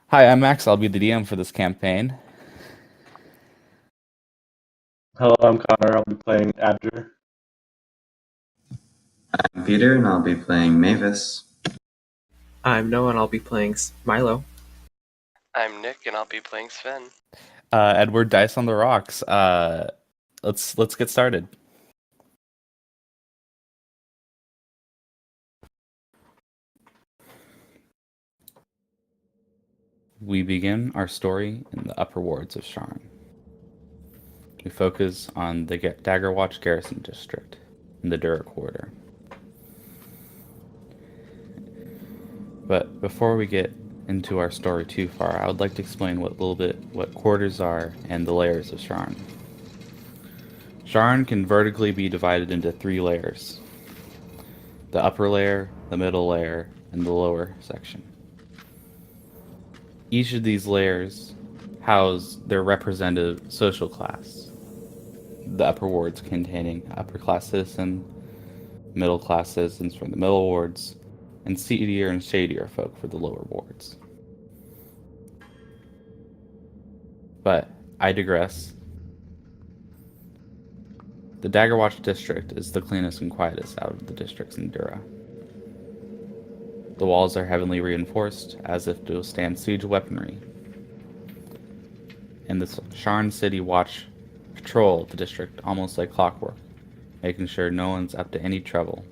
Hi, I'm Max. I'll be the DM for this campaign. Hello, I'm Connor. I'll be playing Abjur. I'm Peter, and I'll be playing Mavis. I'm Noah, and I'll be playing Milo. I'm Nick, and I'll be playing Syven. Edward Dice on the Rocks. Let's get started. We begin our story in the upper wards of Sharn. We focus on the Daggerwatch Garrison District in the Dura Quarter. But before we get into our story too far, I would like to explain what quarters are and the layers of Sharn. Sharn can vertically be divided into 3 layers: the upper layer, the middle layer, and the lower section. Each of these layers house their representative social class. The upper wards containing upper class citizen, middle class citizens from the middle wards, and seedier and shadier folk for the lower wards. But I digress. The Daggerwatch district is the cleanest and quietest out of the districts in Dura. The walls are heavily reinforced, as if to withstand siege weaponry. And the Sharn City Watch patrol the district almost like clockwork, making sure no one's up to any trouble.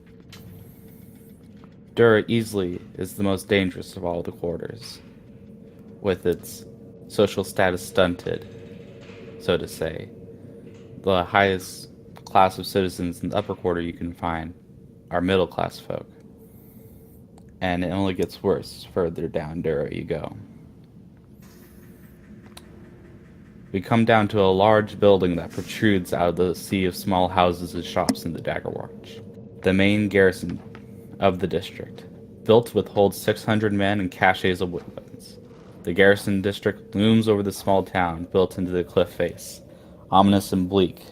Dura easily is the most dangerous of all the quarters, with its social status stunted, so to say. The highest class of citizens in the upper quarter you can find are middle class folk. And it only gets worse further down Dura you go. We come down to a large building that protrudes out of the sea of small houses and shops in the Daggerwatch. The main garrison of the district, built with holds 600 men and caches of weapons. The garrison district looms over the small town built into the cliff face, ominous and bleak,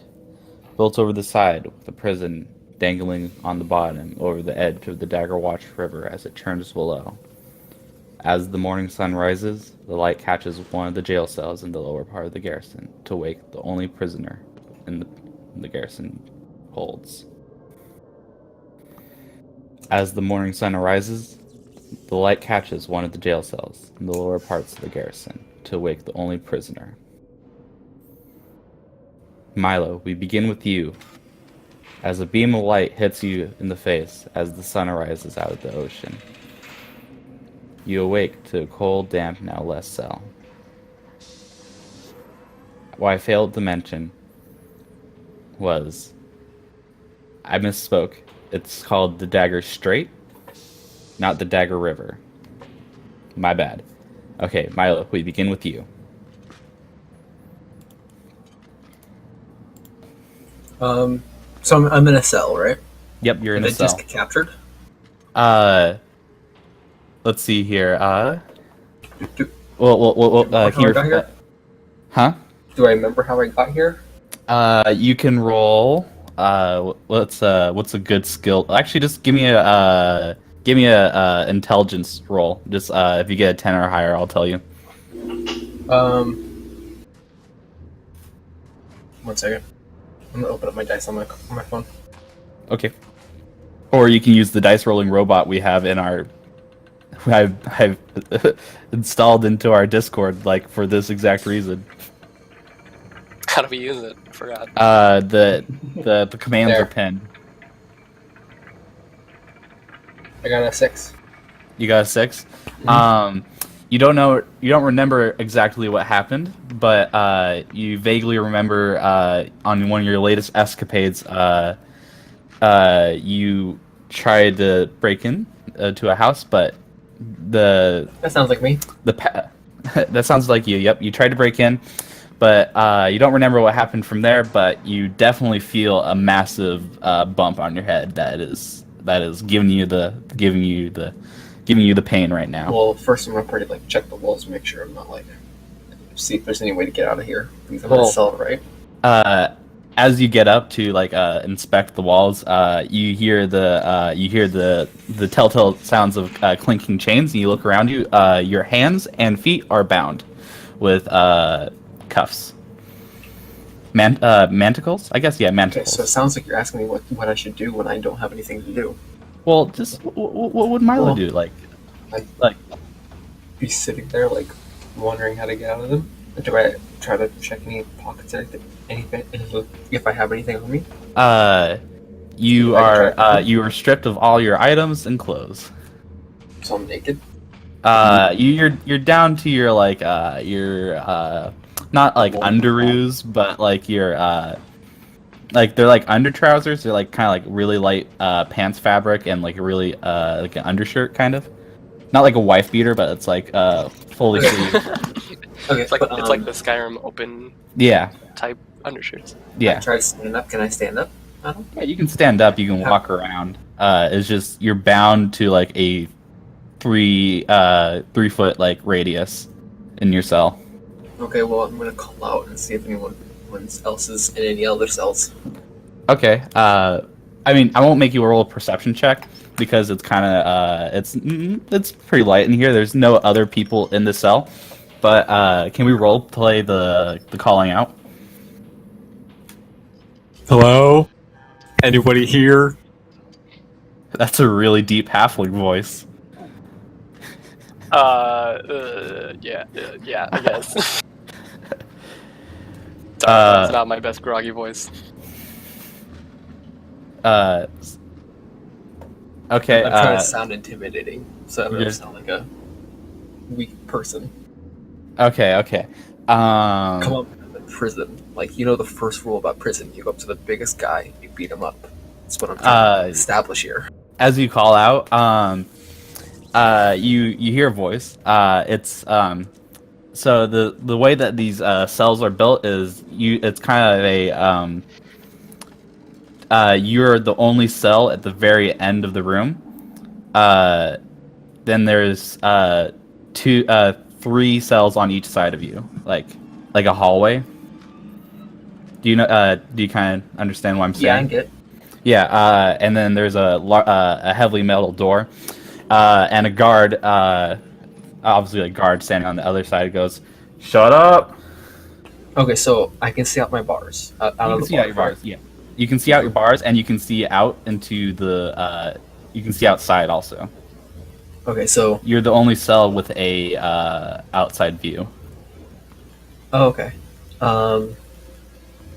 built over the side with a prison dangling on the bottom over the edge of the Daggerwatch River as it churns below. As the morning sun rises, the light catches one of the jail cells in the lower part of the garrison to wake the only prisoner in the garrison holds. As the morning sun arises, the light catches one of the jail cells in the lower parts of the garrison to wake the only prisoner. Milo, we begin with you. As a beam of light hits you in the face as the sun arises out of the ocean, you awake to a cold, damp, now less cell. What I failed to mention was, I misspoke. It's called the Dagger Strait, not the Dagger River. My bad. Okay, Milo, we begin with you. So I'm in a cell, right? Yep, you're in a Did I cell. just get captured? Let's see here. Do Here. got here? Huh? Do I remember how I got here? You can roll. What's a good skill? Actually, just give me a intelligence roll. Just if you get a 10 or higher, I'll tell you. 1 second. I'm gonna open up my dice on my phone. Okay. Or you can use the dice rolling robot we have in our. I've installed into our Discord, like, for this exact reason. How do we use it? I forgot. The commands There. are pinned. I got a 6. You got a 6. You don't remember exactly what happened, but you vaguely remember on one of your latest escapades, you tried to break in to a house, but That sounds like me. that sounds like you. Yep, you tried to break in, but you don't remember what happened from there. But you definitely feel a massive bump on your head that is giving you the pain right now. Well, first I'm gonna probably check the walls to make sure I'm not see if there's any way to get out of here. Because I'm in a cell, right? as you get up to like inspect the walls, you hear the telltale sounds of clinking chains, and you look around you. Your hands and feet are bound with cuffs. Manticles? I guess, yeah, Okay, manticles. so it sounds like you're asking me what I should do when I don't have anything to do. Well, just what would Milo Well, do? Like, Be sitting there, like, wondering how to get out of them? Or do I try to check any pockets or anything, if I have anything on me? you are stripped of all your items and clothes. So I'm naked? You're down to your like not like underoos, but like your like they're like under trousers. They're like kind of like really light pants fabric and like really like an undershirt kind of. Not like a wife beater, but it's like fully sleeved. Okay, It's like but, it's like the Skyrim open Yeah, type undershirts. yeah. I try to stand up. Can I stand up? Yeah, you can stand up. You can walk around. It's just you're bound to like a 3 foot like radius in your cell. Okay, well, I'm gonna call out and see if anyone else is in any other cells. Okay. I mean, I won't make you roll a perception check because it's kind of it's pretty light in here. There's no other people in the cell, but can we role play the calling out? Hello? Anybody here? That's a really deep halfling voice. Yeah, I guess. That's not my best groggy voice. Okay. I'm trying to sound intimidating, so I don't Yes. sound like a weak person. Okay. Come on, I'm in prison. Like, you know the first rule about prison, you go up to the biggest guy, you beat him up. That's what I'm trying to establish here. As you call out, you hear a voice. It's so the way that these cells are built is it's kind of a you're the only cell at the very end of the room. Then there's 3 cells on each side of you, like a hallway. Do you know? Do you kind of understand what I'm saying? Yeah, I get. Yeah, and then there's a heavily metal door, and a guard, obviously a guard standing on the other side goes, "Shut up!" Okay, so I can see out my bars. Out You of can the see out your bars. Yeah, you can see out your bars, and you can see out into the. You can see outside also. Okay, so You're the only cell with a outside view. oh, okay.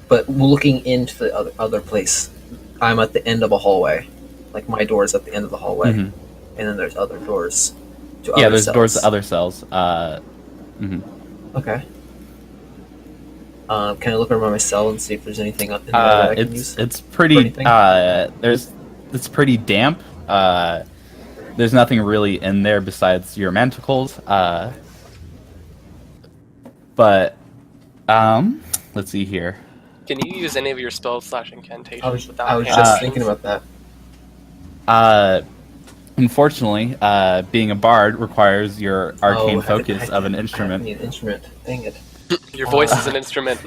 But looking into the other place, I'm at the end of a hallway. Like my door is at the end of the hallway, Mhm. and then there's other doors to Yeah, other there's cells. doors to other cells. Okay. Can I look around my cell and see if there's anything in there that I can use? It's for pretty. anything? It's pretty damp. There's nothing really in there besides your manticles. But let's see here. Can you use any of your spells / incantations I was without just hand thinking actions? about that. Unfortunately, being a bard requires your arcane Oh, focus of an I instrument. need an instrument. Dang it. Your voice is an instrument.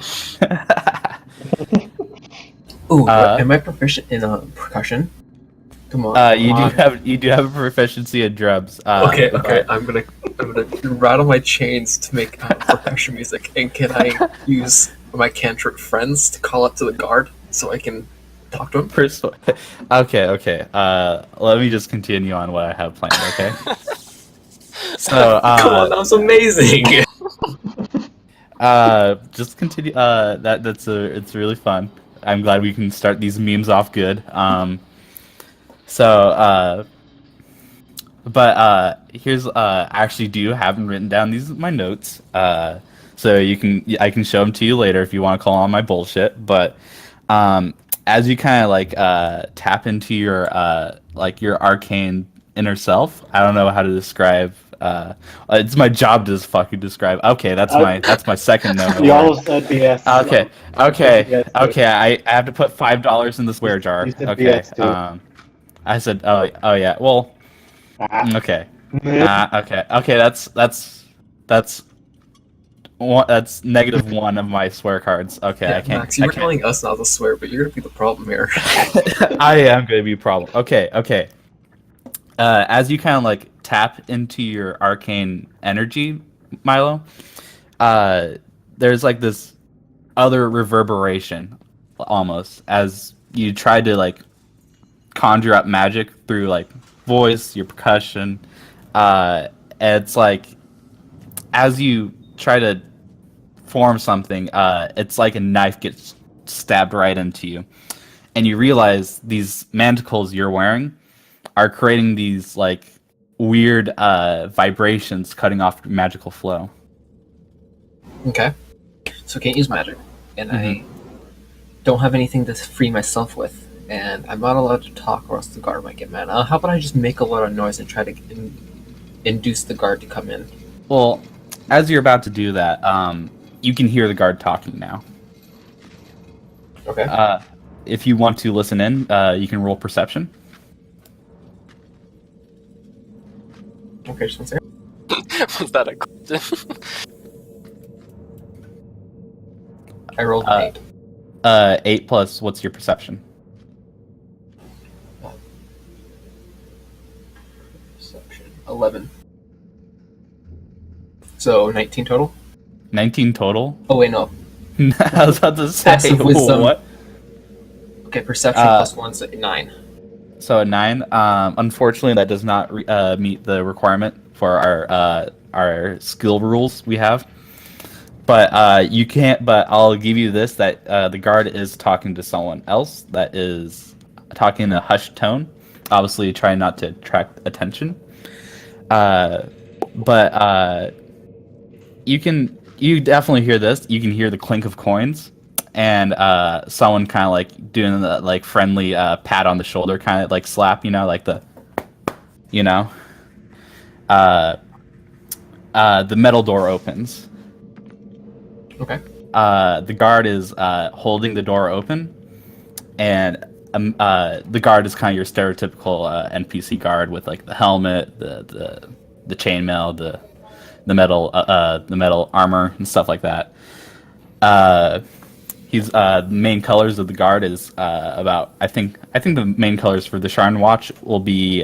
Ooh, Uh, am I proficient in percussion? Come on. You come on. do have a proficiency in drums. Okay. I'm gonna rattle my chains to make percussion music. And can I use my cantrip friends to call up to the guard so I can talk to him? Okay. Let me just continue on what I have planned. Okay. So Come on, that was amazing. just continue. It's really fun. I'm glad we can start these memes off good. But here's I actually haven't written down these my notes. So I can show them to you later if you want to call on my bullshit. But as you kind of like tap into your your arcane inner self, I don't know how to describe. It's my job to just fucking describe. Okay, that's my second note. You almost said BS. Okay. Yes, too. I have to put $5 in the swear jar. You said Okay. BS too. I said, oh yeah. Well, Ah. okay. Okay. That's That's -1 of my swear cards. Okay, Yeah, I can't. Max, you I were can't. telling us not to swear, but you're gonna be the problem here. I am going to be a problem. Okay. As you kind of like tap into your arcane energy, Milo, there's like this other reverberation, almost, as you try to like conjure up magic through like voice, your percussion. It's like as you try to form something, it's like a knife gets stabbed right into you, and you realize these manticles you're wearing are creating these like weird vibrations, cutting off magical flow. Okay. So I can't use magic, and I don't have anything to free myself with, and I'm not allowed to talk or else the guard might get mad. How about I just make a lot of noise and try to induce the guard to come in? Well, as you're about to do that, you can hear the guard talking now. Okay. If you want to listen in, you can roll perception. Okay, just one second. Was that a question? I rolled an 8. 8 plus, what's your perception? Perception. 11. So 19 total? 19 total? Oh, wait, no. I was about to say, Passive wisdom. what? Okay, perception plus 1's 9. So a 9. Unfortunately, that does not meet the requirement for our skill rules we have. But you can't. But I'll give you this: that the guard is talking to someone else. That is talking in a hushed tone, obviously trying not to attract attention. But you definitely hear this. You can hear the clink of coins, and someone kind of like doing the like friendly pat on the shoulder, kind of like slap, like the, the metal door opens. Okay. The guard is holding the door open, and the guard is kind of your stereotypical NPC guard with like the helmet, the chainmail, the metal armor and stuff like that. He's the main colors of the guard is about I think the main colors for the Sharn watch will be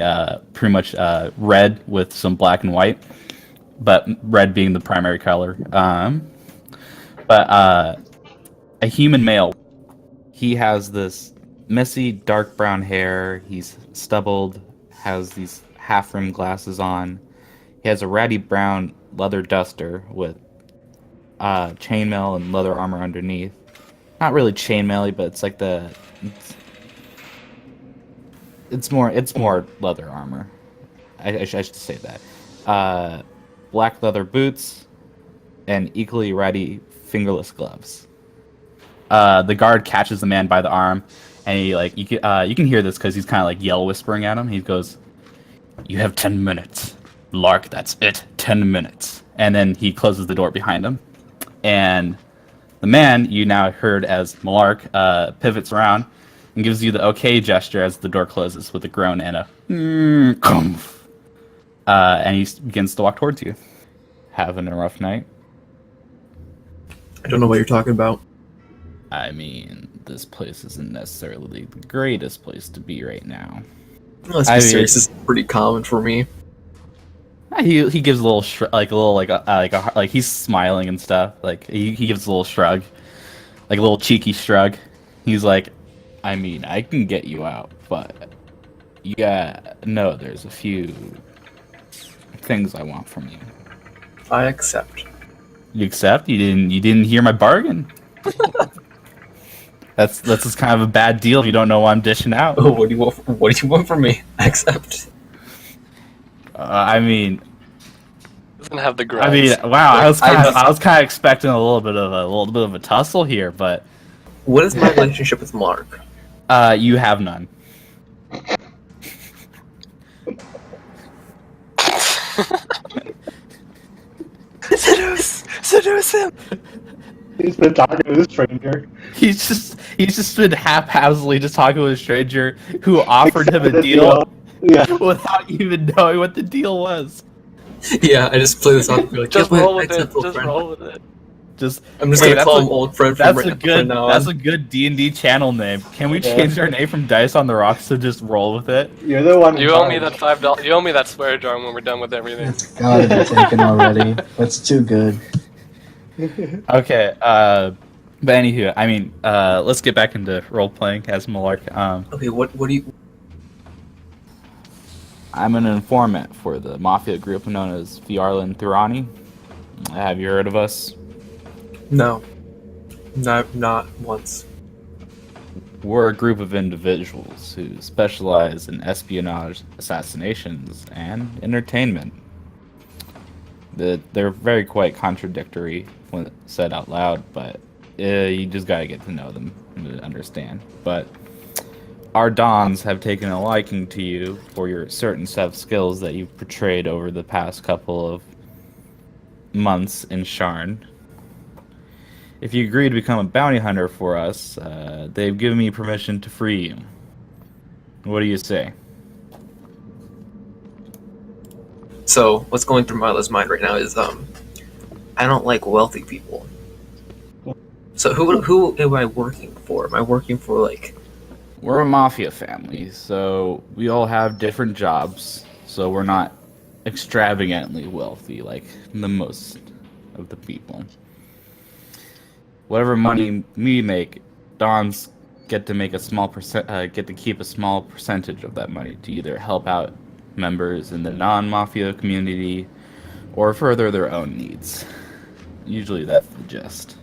pretty much red with some black and white, but red being the primary color. But a human male, he has this messy dark brown hair. He's stubbled, has these half-rimmed glasses on. He has a ratty brown leather duster with chainmail and leather armor underneath. Not really chainmail-y, but it's like it's more leather armor. I should say that. Black leather boots and equally ratty fingerless gloves. The guard catches the man by the arm, and he you can hear this because he's kind of like yell whispering at him. He goes, "You have 10 minutes, Lark. That's it. 10 minutes." And then he closes the door behind him, and the man you now heard as Malark pivots around and gives you the okay gesture as the door closes with a groan and a and he begins to walk towards you. Having a rough night? I don't know what you're talking about. I mean, this place isn't necessarily the greatest place to be right now. Let's be serious. This is pretty common for me. He gives a little like he's smiling and stuff. Like he gives a little shrug, like a little cheeky shrug. He's like, I mean, I can get you out, but there's a few things I want from you. I accept. You accept? You didn't hear my bargain. That's just kind of a bad deal if you don't know what I'm dishing out. Oh, what do you want from me? I accept. I mean, Doesn't have the grudge. I mean, wow. I was kind of expecting a little bit of a tussle here, but What is my relationship with Mark? you have none. Seduce him. He's been talking to this stranger. He's just been haphazardly just talking to a stranger who offered him a deal Yeah. without even knowing what the deal was. Yeah, I just play this off and be like, Just yeah, roll but with it. acceptable Just friend. roll with it. Just I'm just hey, gonna that's call a- him old Fred That's from a right good. now That's on. a good D&D channel name. Can we Yeah. change our name from Dice on the Rocks to just roll with it? You're the one in You owe me charge. that $5. You owe me that swear jar when we're done with everything. It's gotta be taken already. That's too good. Okay. But anywho, I mean, let's get back into role playing as Malark. Okay, what do you? I'm an informant for the mafia group known as Fiarlan Thurani. Have you heard of us? No, not once. We're a group of individuals who specialize in espionage, assassinations, and entertainment. They're very quite contradictory when said out loud, but you just gotta get to know them to understand. But our Dons have taken a liking to you for your certain set of skills that you've portrayed over the past couple of months in Sharn. If you agree to become a bounty hunter for us, they've given me permission to free you. What do you say? So what's going through Milo's mind right now is I don't like wealthy people. So who am I working for? Am I working for like? We're a mafia family, so we all have different jobs, so we're not extravagantly wealthy like the most of the people. Whatever money we make, Dons get to make a small get to keep a small percentage of that money to either help out members in the non-mafia community or further their own needs. Usually that's the gist.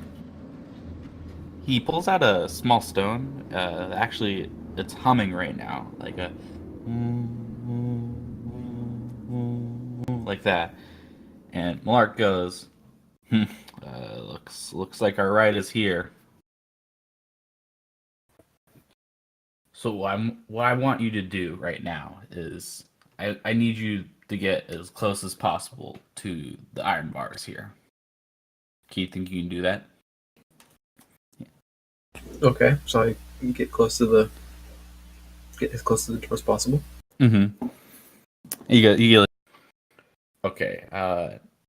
He pulls out a small stone. Actually, it's humming right now, like a like that. And Malark goes, looks like our ride is here. So what I want you to do right now is I need you to get as close as possible to the iron bars here. Do you think you can do that? Okay, so I get as close to the door as possible. Mm-hmm. You get. Okay.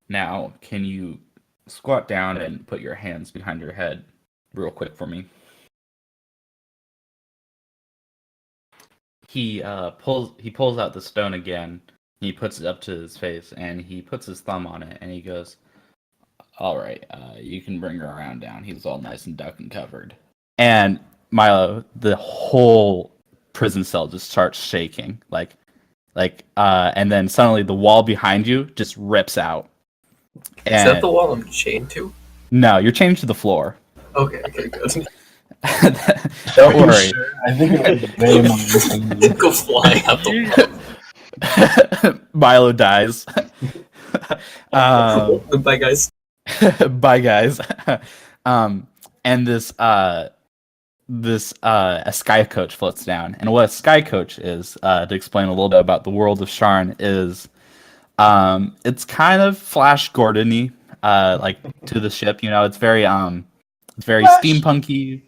Now can you squat down and put your hands behind your head, real quick for me? He pulls out the stone again. He puts it up to his face and he puts his thumb on it and he goes, "All right, you can bring her around down." He's all nice and duck and covered. And Milo, the whole prison cell just starts shaking, and then suddenly the wall behind you just rips out. And Is that the wall I'm chained to? No, you're chained to the floor. Okay, good. Don't worry. Sure. I think it would be way more interesting. Go flying out the Milo dies. wall. Bye, guys. Bye, guys. And a sky coach floats down. And what a sky coach is, to explain a little bit about the world of Sharn, is it's kind of Flash Gordon-y, like to the ship. You know, it's very steampunky.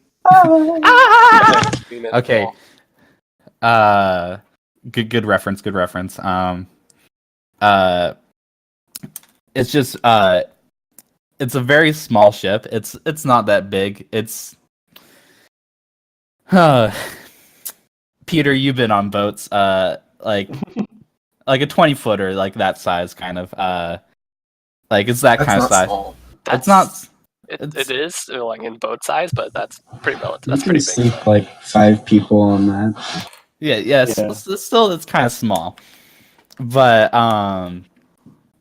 Okay. Good reference. It's just it's a very small ship. It's not that big. It's Peter, you've been on boats, like a 20-footer, like that size, kind of. Like it's that That's kind of not size. small. It's not. It is like in boat size, but that's pretty relative. You That's can pretty big. sleep like 5 people on that. Yeah. It's kind of small, but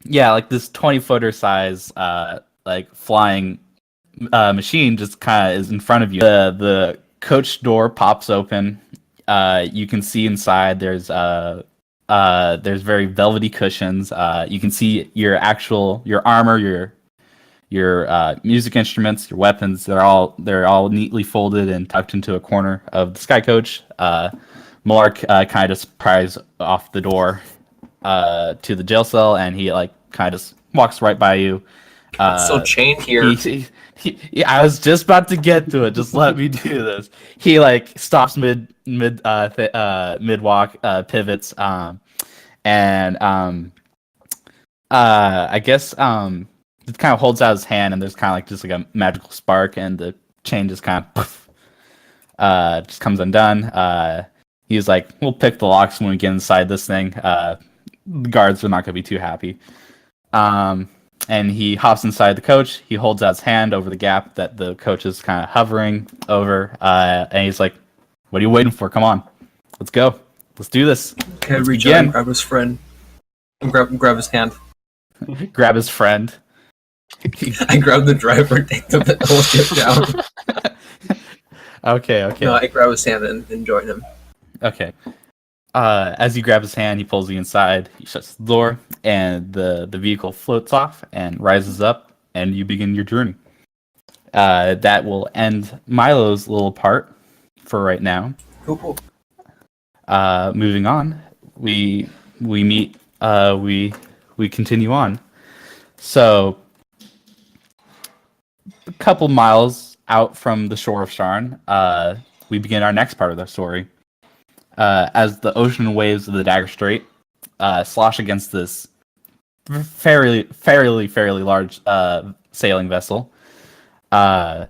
yeah, like this 20-footer size, like flying machine just kind of is in front of you. The coach door pops open. You can see inside. There's very velvety cushions. You can see your armor, your music instruments, your weapons. They're all neatly folded and tucked into a corner of the sky coach. Malark kind of pries off the door to the jail cell, and he like kind of walks right by you. So chained here. I was just about to get to it. Just let me do this. He like stops mid walk, pivots, and I guess just kind of holds out his hand, and there's kind of like just like a magical spark, and the chain just kind of poof, just comes undone. He's like, we'll pick the locks when we get inside this thing. The guards are not going to be too happy. And he hops inside the coach. He holds out his hand over the gap that the coach is kind of hovering over. And he's like, what are you waiting for? Come on. Let's go. Let's do this. Okay, Let's reach begin. out and grab his friend. And grab his hand. Grab his friend. I grab the driver, take the whole ship down. Okay. No, I grab his hand and join him. Okay. As you grab his hand, he pulls you inside. He shuts the door, and the vehicle floats off and rises up, and you begin your journey. That will end Milo's little part for right now. Cool. Moving on, we meet. We continue on. So, a couple miles out from the shore of Sharn, we begin our next part of the story. As the ocean waves of the Dagger Strait slosh against this fairly large sailing vessel, the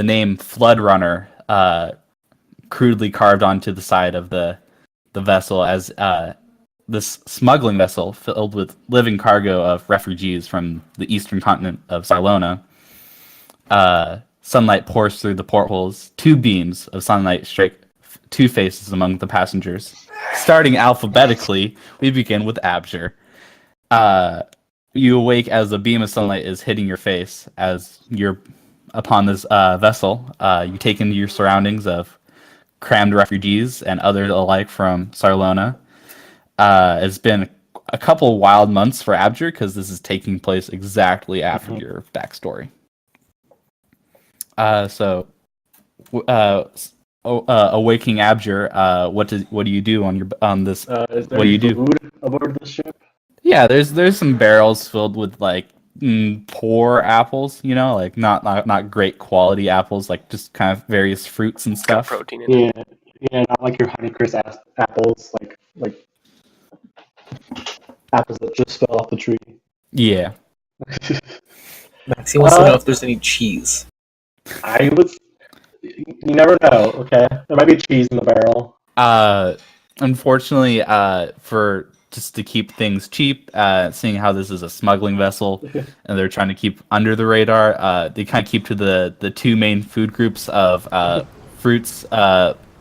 name Flood Runner crudely carved onto the side of the vessel as this smuggling vessel filled with living cargo of refugees from the eastern continent of Cylona. Sunlight pours through the portholes. 2 beams of sunlight strike 2 faces among the passengers. Starting alphabetically, we begin with Abjur. You awake as a beam of sunlight is hitting your face as you're upon this vessel. You take into your surroundings of crammed refugees and others alike from Cylona. It's been a couple wild months for Abjur because this is taking place exactly after your backstory. Awaking Abjur, what do you do on this? Is there what do you do? food aboard the ship? Yeah, there's some barrels filled with like poor apples, like not great quality apples, like just kind of various fruits and It's got stuff. protein in it. Yeah, not like your Honeycrisp apples, like apples that just fell off the tree. Yeah. Max, he wants to know if there's any cheese. You never know. Okay, there might be cheese in the barrel. Unfortunately, for just to keep things cheap, seeing how this is a smuggling vessel and they're trying to keep under the radar, they kind of keep to the 2 main food groups of fruits,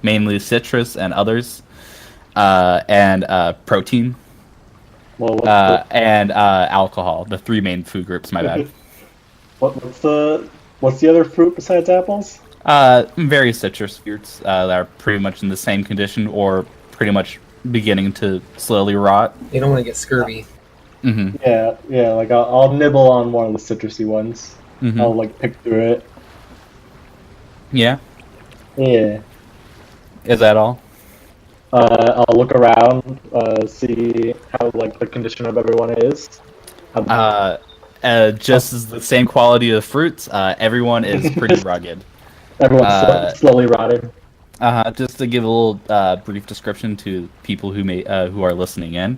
mainly citrus and others, and protein, and alcohol. The 3 main food groups. My bad. What's the other fruit besides apples? Various citrus fruits that are pretty much in the same condition or pretty much beginning to slowly rot. You don't want to get scurvy. Mm-hmm. Yeah. Like I'll nibble on one of the citrusy ones. Mm-hmm. I'll like pick through it. Yeah. Yeah. Is that all? I'll look around, see how like the condition of everyone is. Just as the same quality of fruits, everyone is pretty rugged. Everyone's slowly rotting. Just to give a little brief description to people who are listening in,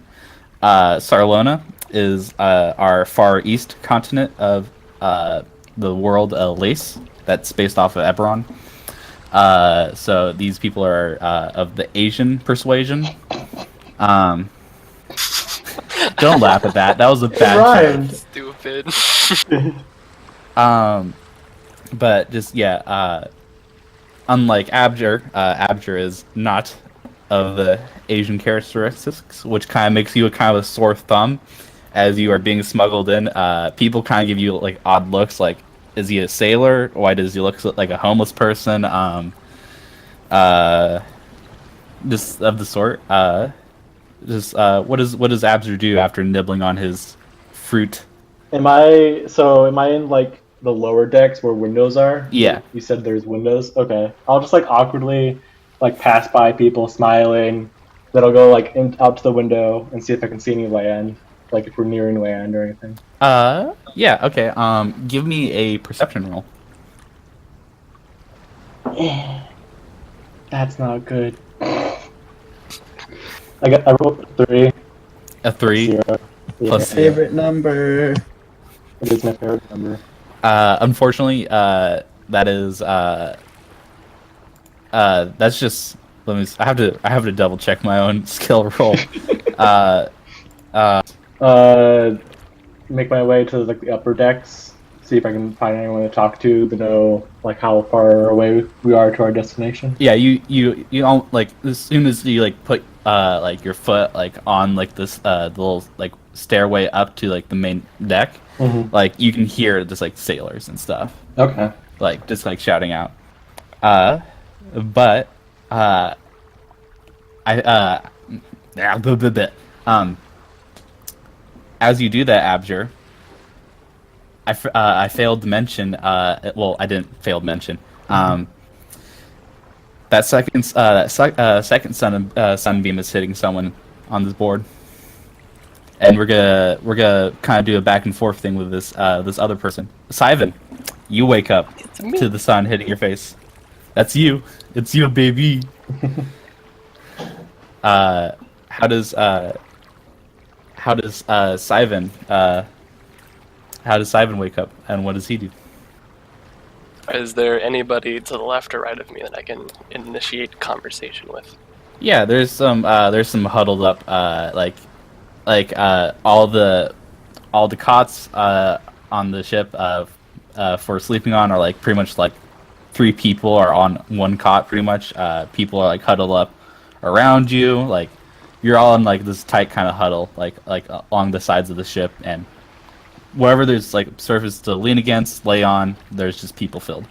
Sarlona is our far east continent of the world Lace that's based off of Eberron. So these people are of the Asian persuasion. Don't laugh at that. That was a bad joke. Stupid. But just unlike Abjur, Abjur is not of the Asian characteristics, which kind of makes you a kind of a sore thumb as you are being smuggled in. People kind of give you like odd looks, like, is he a sailor? Why does he look like a homeless person? Just of the sort. What does Abjur do after nibbling on his fruit? Am I in like the lower decks where windows are? Yeah. You said there's windows? Okay. I'll just like awkwardly like pass by people smiling. Then I'll go like out to the window and see if I can see any land. Like if we're nearing land or anything. Yeah, okay. Give me a perception roll. That's not good. I rolled a 3. A 3 0. plus Favorite number. It is my favorite number. Unfortunately, that is that's just. Let me. I have to double check my own skill roll. Make my way to like the upper decks. See if I can find anyone to talk to know like how far away we are to our destination. Yeah, you don't like as soon as you like put like your foot like on like this the little like stairway up to like the main deck, like you can hear just like sailors and stuff. Okay. Like just like shouting out. But as you do that, Abjur, I failed to mention. Well, I didn't fail to mention. That second sunbeam is hitting someone on this board, and we're gonna kind of do a back and forth thing with this other person. Syven, you wake up to the sun hitting your face. That's you. It's you, baby. How does Syven wake up, and what does he do? Is there anybody to the left or right of me that I can initiate conversation with? Yeah, there's some huddled up all the cots on the ship for sleeping on are like pretty much like 3 people are on one cot pretty much. People are like huddled up around you, like you're all in like this tight kind of huddle like along the sides of the ship, and wherever there's like surface to lean against, lay on, there's just people filled.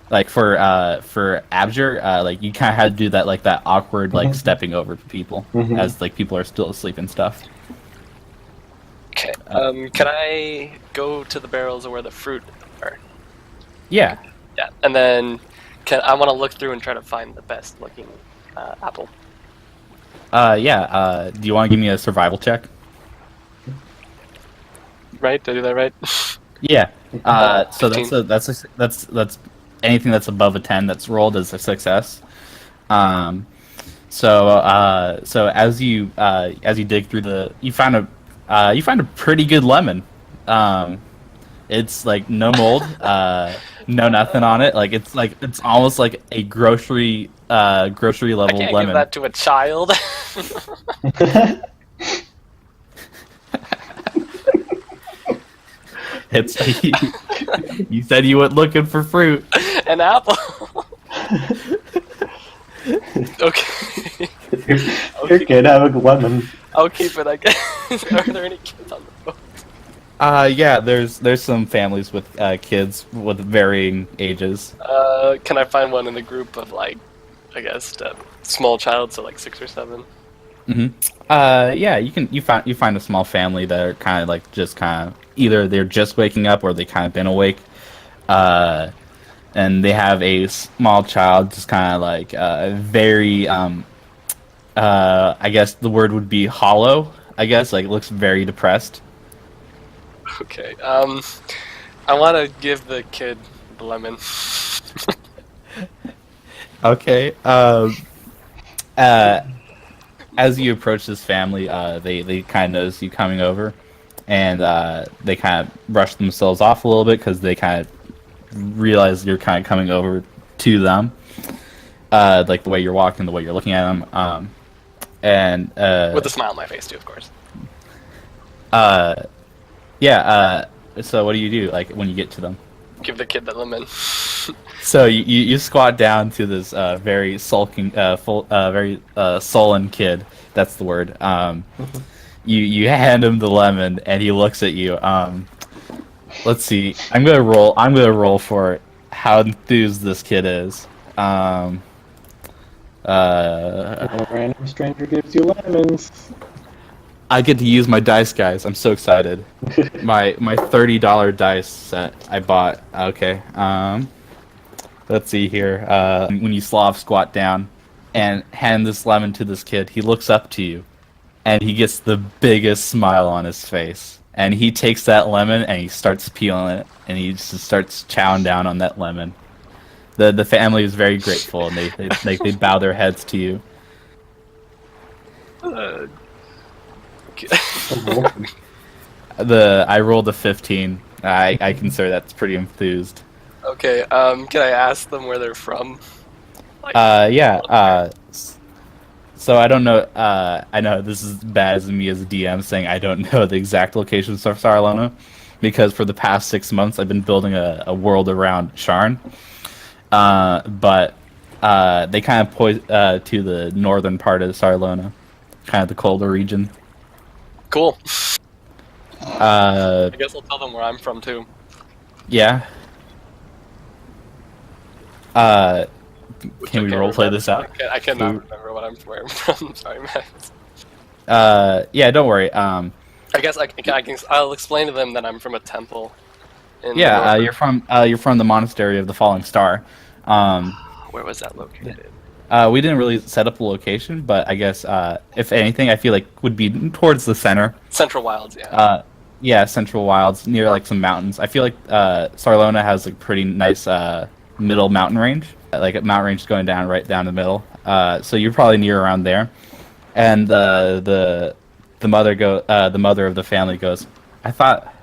Like for Abjur, like you kind of had to do that like that awkward like stepping over to people as like people are still asleep and stuff. Okay. Can I go to the barrels where the fruit are? Yeah. Yeah, and then I want to look through and try to find the best looking apple. Yeah. Do you want to give me a survival check? Right? Did I do that right? Yeah. So 15. that's anything that's above a 10 that's rolled as a success. So as you dig through you find a pretty good lemon. It's like no mold, no nothing on it. Like it's almost like a grocery level I can't lemon. give that to a child. It's you said you went looking for fruit. An apple. Okay. Your kid have a lemon. I'll keep it, I guess. Are there any kids on the boat? Yeah, there's some families with kids with varying ages. Can I find one in the group of like, I guess, a small child, so like 6 or 7? Yeah, you find a small family that are kind of like just kind of either they're just waking up or they kind of been awake, and they have a small child just kind of like very I guess the word would be hollow. I guess like looks very depressed. Okay. I want to give the kid the lemon. Okay. As you approach this family, they kind of notice you coming over, and they kind of brush themselves off a little bit because they kind of realize you're kind of coming over to them, like the way you're walking, the way you're looking at them, and With a smile on my face too, of course. yeah. So what do you do like when you get to them? Give the kid the lemon. So you squat down to this very sulking, very sullen kid. That's the word. You hand him the lemon, and he looks at you. Let's see. I'm gonna roll for how enthused this kid is. A random stranger gives you lemons. I get to use my dice, guys. I'm so excited. my $30 dice set I bought. Okay. Let's see here. When you squat down and hand this lemon to this kid, he looks up to you, and he gets the biggest smile on his face. And he takes that lemon and he starts peeling it, and he just starts chowing down on that lemon. The family is very grateful, and they bow their heads to you. Okay. I rolled a 15. I consider that's pretty enthused. Okay, can I ask them where they're from? Like, Yeah. So I don't know. I know this is bad as me as a DM saying I don't know the exact locations of Sarlona, because for the past 6 months I've been building a world around Sharn. But they kind of point to the northern part of Sarlona, kind of the colder region. cool. Uh, I guess I'll tell them where I'm from too. yeah. Can Which I we can't roleplay remember. this out? I cannot remember where I'm from. Sorry, Max. Yeah, don't worry. I guess I'll explain to them that I'm from a temple. In the Yeah, north. you're from the monastery of the Falling Star. Where was that located? We didn't really set up a location, but I guess if anything, I feel like would be towards the center. Central Wilds, yeah. Yeah, Central Wilds, near like some mountains. I feel like Sarlona has like pretty nice middle mountain range, like a mountain range going down right down the middle. So you're probably near around there. And the mother of the family goes, I thought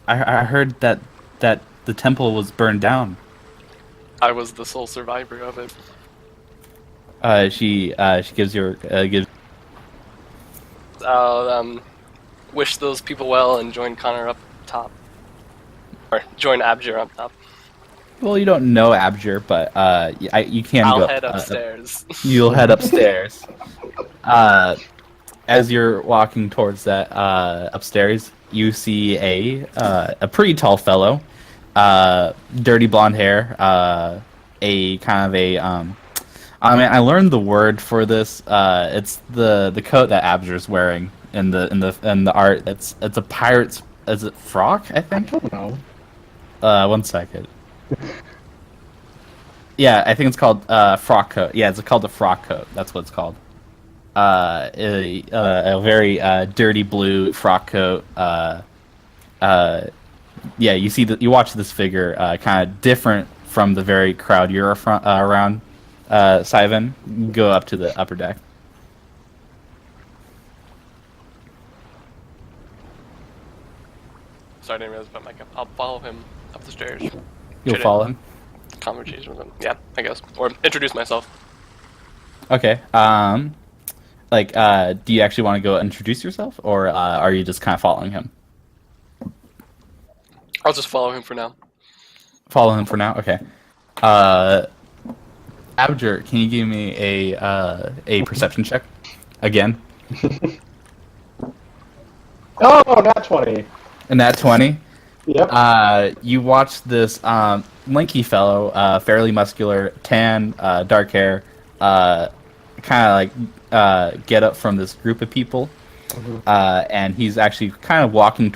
I heard that the temple was burned down. I was the sole survivor of it. She gives gives. I'll wish those people well and join Connor up top. Or join Abjur up top. Well, you don't know Abjur, but you can I'll go. head upstairs. You'll head upstairs. As you're walking towards that upstairs, you see a pretty tall fellow, dirty blonde hair, a kind of a I mean, I learned the word for this. It's the coat that Abjur's wearing in the art. It's a pirate's. Is it frock? I think. I don't know. 1 second. Yeah, I think it's called frock coat. Yeah, it's called a frock coat. That's what it's called. A very dirty blue frock coat. Yeah, you watch this figure kind of different from the very crowd you're around. Syven, go up to the upper deck. Sorry, I didn't realize about Micah. I'll follow him up the stairs. You'll Should follow him. Conversation with him. Yeah, I guess. Or introduce myself. Okay. Do you actually want to go introduce yourself, or are you just kind of following him? I'll just follow him for now. Follow him for now. Okay. Abjur, can you give me a perception check again? Oh, not 20. And that 20. Yep. You watch this lanky fellow, fairly muscular, tan, dark hair, kind of like get up from this group of people, and he's actually kind of walking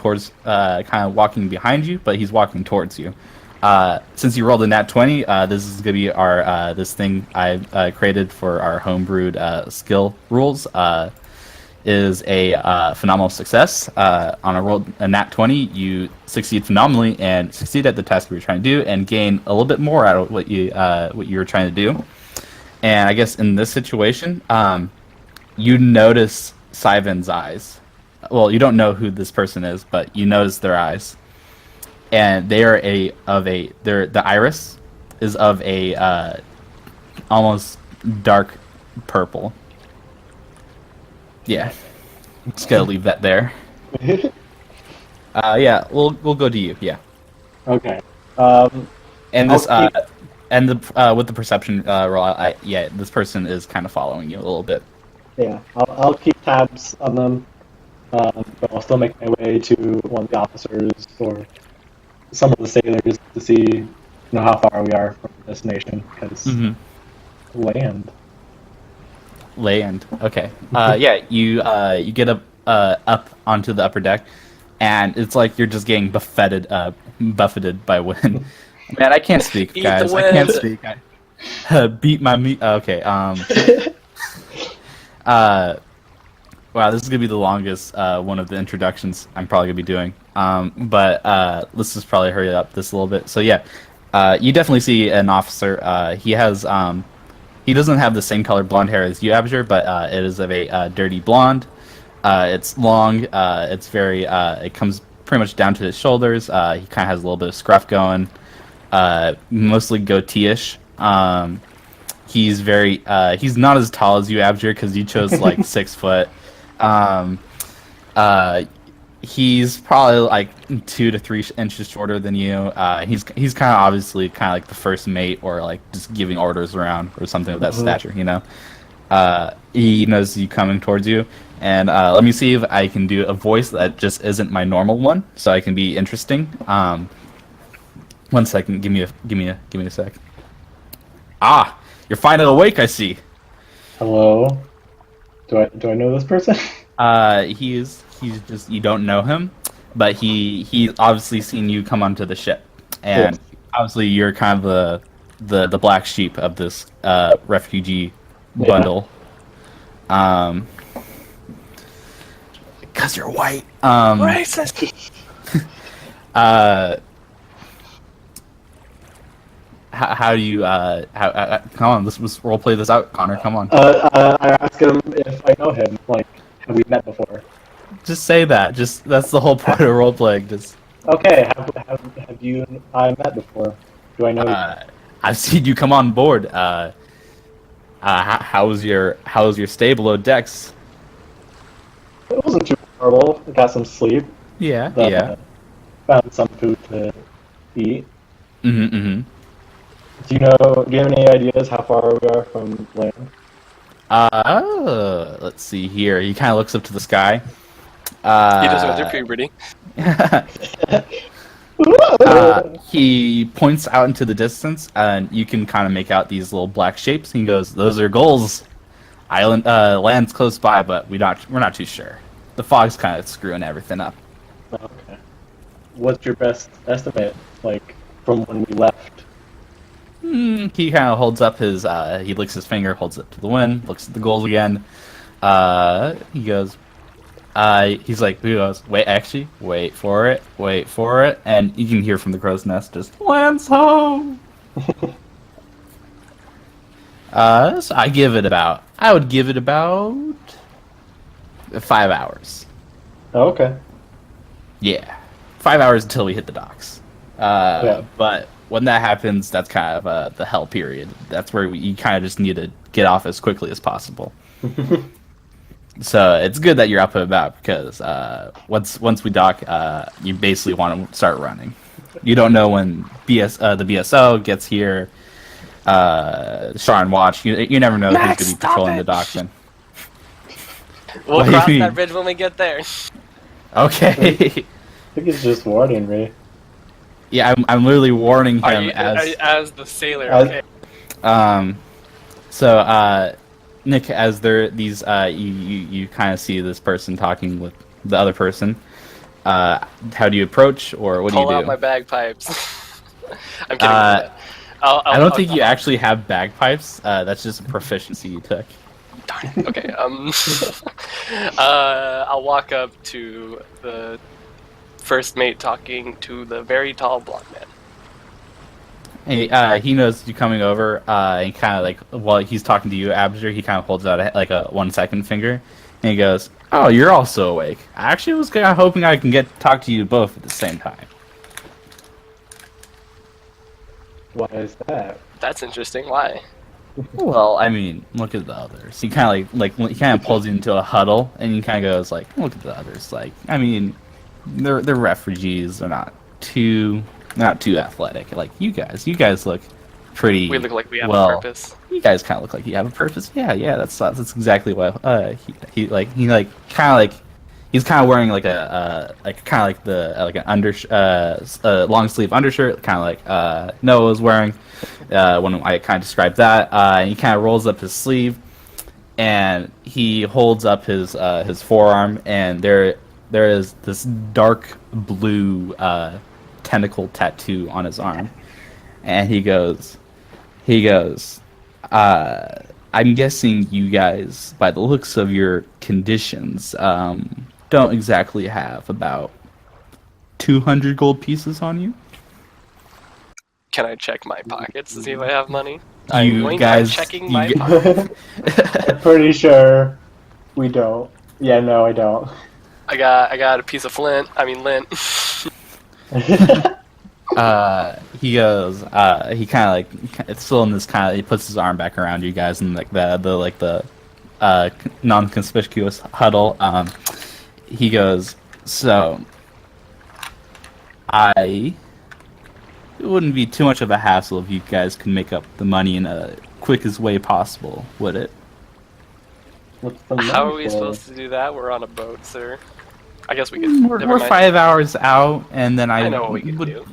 behind you, but he's walking towards you. Since you rolled a nat 20, this is gonna be our this thing I created for our homebrewed skill rules. Is a phenomenal success. On a nat 20, you succeed phenomenally and succeed at the task you were trying to do, and gain a little bit more out of what you were trying to do. And I guess in this situation, you notice Syven's eyes. Well, you don't know who this person is, but you notice their eyes, and they are the iris is of a almost dark purple. Yeah, just gotta leave that there. Yeah, we'll go to you. Yeah. Okay. And this I'll keep- with the perception roll, this person is kind of following you a little bit. Yeah, I'll keep tabs on them, but I'll still make my way to one of the officers or some of the sailors to see, how far we are from the destination, because land. Land. Okay. Yeah, you get up onto the upper deck, and it's like you're just getting buffeted by wind. Man, I can't speak, Eat guys. the I can't wind. speak. Beat my meat. Okay. Wow, this is gonna be the longest one of the introductions I'm probably gonna be doing. But let's just probably hurry up this a little bit. So yeah, you definitely see an officer. He has he doesn't have the same color blonde hair as you, Abjur, but it is of a dirty blonde. It's long. It's very. It comes pretty much down to his shoulders. He kind of has a little bit of scruff going, mostly goatee-ish. He's very he's not as tall as you, Abjur, because you chose like 6 foot. He's probably like 2 to 3 inches shorter than you. He's kind of obviously kind of like the first mate, or like just giving orders around or something of that stature, you know. He knows you coming towards you, and let me see if I can do a voice that just isn't my normal one, so I can be interesting. 1 second, give me a sec. Ah, you're finally awake, I see. Hello. Do I know this person? He's just, you don't know him, but he's obviously seen you come onto the ship, and obviously you're kind of the black sheep of this refugee bundle. Because you're white. Racist. How do you come on, let's role play this out, Connor. Come on. I ask him if I know him. Like, have we met before? Just say that. Just that's the whole point of role playing. Just Okay. Have you and I met before? Do I know you? I've seen you come on board. How's your stay below decks? It wasn't too horrible. I got some sleep. Yeah, But, yeah. Found some food to eat. Mm-hmm. Do you have any ideas how far we are from land? Let's see here. He kind of looks up to the sky. He doesn't go through puberty. He points out into the distance, and you can kind of make out these little black shapes. He goes, "Those are gulls. Island, land's close by, but we're not too sure. The fog's kind of screwing everything up." Okay. What's your best estimate, like, from when we left? He kind of holds up his, he licks his finger, holds it to the wind, looks at the gulls again. He goes, wait for it, and you can hear from the crow's nest just, "Land's home!" So I would give it about 5 hours. Oh, okay. Yeah. 5 hours until we hit the docks. But when that happens, that's kind of the hell period. That's where you kind of just need to get off as quickly as possible. So it's good that you're up and about, because once we dock, you basically want to start running. You don't know when the BSO gets here. Sharn watch. You never know who's going to be patrolling the docks. And We'll What do you cross mean? that bridge when we get there. okay. I think he's just warning me. Yeah, I'm literally warning him Are you, as the sailor? Okay. So, Nick, as these, you kind of see this person talking with the other person. How do you approach, or what do you do? Pull out my bagpipes. I'm kidding. I don't think you actually have bagpipes. That's just a proficiency you took. Darn it. Okay. I'll walk up to the first mate talking to the very tall blonde man. He knows you coming over, and kind of like while he's talking to you, Abjur, he kind of holds out a 1 second finger, and he goes, "Oh, you're also awake. I actually was kind of hoping I can talk to you both at the same time." Why is that? That's interesting. Why? Well, I mean, look at the others. He kind of he kind of pulls you into a huddle, and he kind of goes like, "Look at the others. Like, I mean, they're refugees. They're not too athletic. Like you guys look pretty. We look like we have well, a purpose. You guys kind of look like you have a purpose. Yeah, that's exactly what he's kind of wearing like a long sleeve undershirt, kind of like Noah was wearing when I kind of described that. And he kind of rolls up his sleeve, and he holds up his forearm, and there is this dark blue tentacle tattoo on his arm, and he goes, "I'm guessing you guys, by the looks of your conditions, don't exactly have about 200 gold pieces on you." Can I check my pockets to see if I have money? You I'm checking my pockets. I'm pretty sure we don't. Yeah, no, I don't. I got a piece of lint. He goes, he kind of like, it's still in this kind of, he puts his arm back around you guys in like the non-conspicuous huddle. He goes, so, it wouldn't be too much of a hassle if you guys could make up the money in a quickest way possible, would it? What's the How are money we for? supposed to do that? We're on a boat, sir. I guess we could. Never We're mind. 5 hours out, and then I know what we can would, do.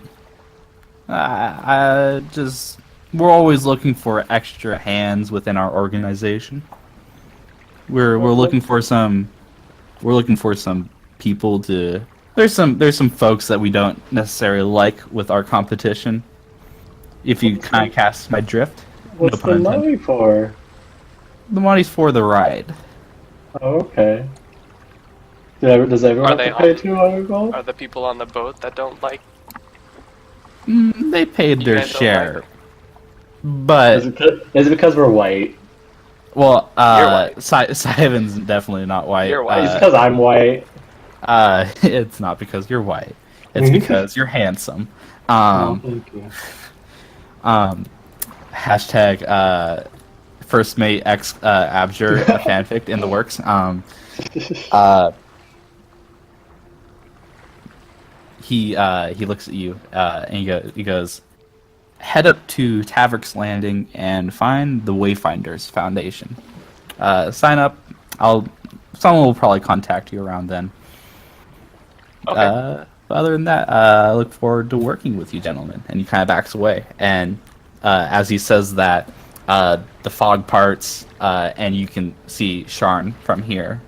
we're always looking for extra hands within our organization. We're looking for some people to. There's some folks that we don't necessarily like with our competition. If you kind of cast my drift. What's No pun the intended. money for? The money's for the ride. Oh, okay. Does everyone Are have they to pay on- 200 gold? Are the people on the boat that don't like? They paid You their guys don't share, like but Is it because we're white? well, You're white. Syven's definitely not white. You're white. It's because I'm white. It's not because you're white. It's because you're handsome. Oh, thank you. Hashtag first mate X Abjur fanfic in the works. He looks at you and he goes, head up to Taverk's Landing and find the Wayfinders Foundation. Sign up. Someone will probably contact you around then. Okay. But other than that, I look forward to working with you, gentlemen. And he kind of backs away. And as he says that, the fog parts, and you can see Sharn from here.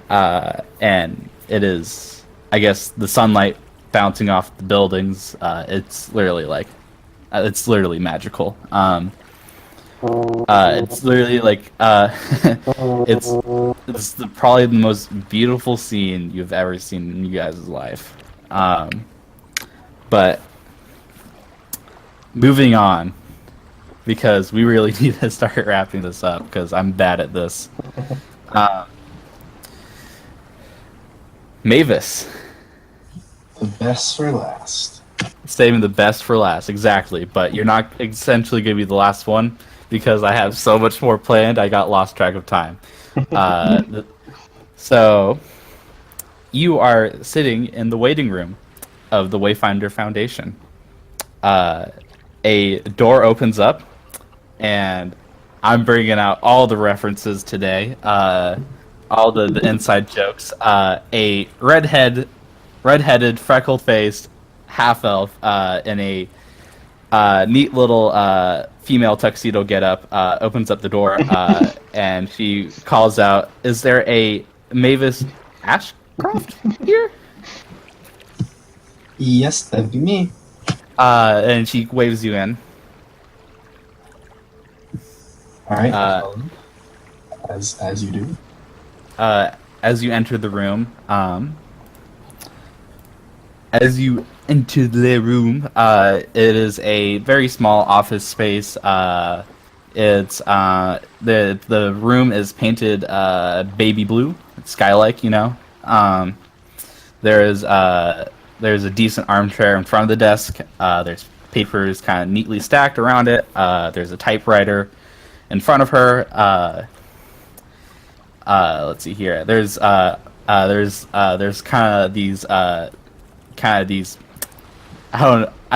And it is, I guess, the sunlight bouncing off the buildings. It's literally magical. It's literally like it's probably the most beautiful scene you've ever seen in you guys' life. But moving on, because we really need to start wrapping this up because I'm bad at this. Mavis, The best for last. saving the best for last, exactly. But you're not essentially going to be the last one because I have so much more planned. I got lost track of time. So you are sitting in the waiting room of the Wayfinder Foundation. A door opens up, and I'm bringing out all the references today, all the inside jokes. A redheaded, freckle-faced half-elf in a neat little female tuxedo getup opens up the door, and she calls out, "Is there a Mavis Ashcroft here?" Yes, that'd be me. And she waves you in. All right. As you do. As you enter the room, it is a very small office space. It's the room is painted baby blue, sky-like, you know. There's a decent armchair in front of the desk. There's papers kind of neatly stacked around it. There's a typewriter in front of her. Let's see here. There's kind of these I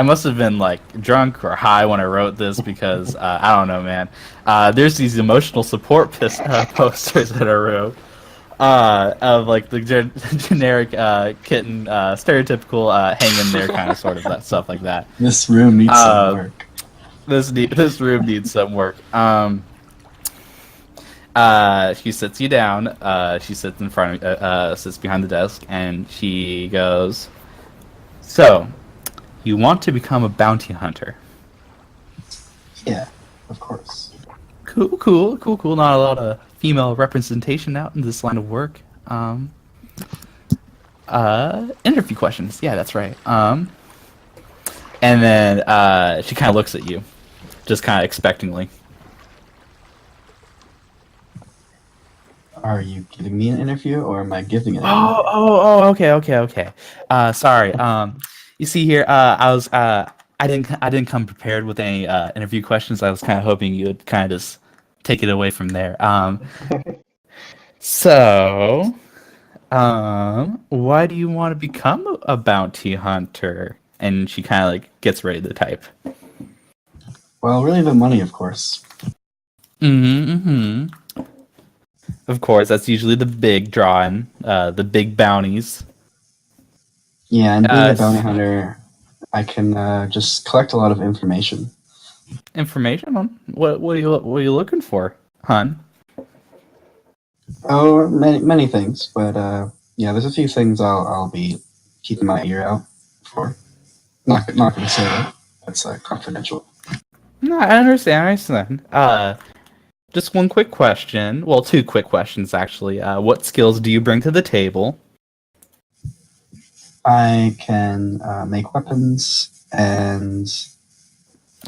must have been like drunk or high when I wrote this because I don't know, man. There's these emotional support posters in our room of like the generic kitten, stereotypical hang in there kind of sort of that stuff like that. This room needs some work. This room needs some work. She sits you down. She sits in front of, sits behind the desk, and she goes, "So, you want to become a bounty hunter?" Yeah, of course. Cool. Not a lot of female representation out in this line of work. Interview questions. Yeah, that's right. And then she kind of looks at you, just kind of expectingly. Are you giving me an interview or am I giving an Oh, interview? okay. Sorry. You see here, I didn't come prepared with any interview questions. I was kind of hoping you would kind of just take it away from there. So, why do you want to become a bounty hunter? And she kind of like gets ready to type. Well, really the money, of course. Mm-hmm. Of course, that's usually the big drawing, the big bounties. Yeah, and being a Uh, bounty hunter, I can just collect a lot of information. Information on what are you looking for, hun? Oh, many things, but yeah, there's a few things I'll be keeping my ear out for. Not gonna say that. That's confidential. No, I understand. Just one quick question. Well, two quick questions actually. What skills do you bring to the table? I can make weapons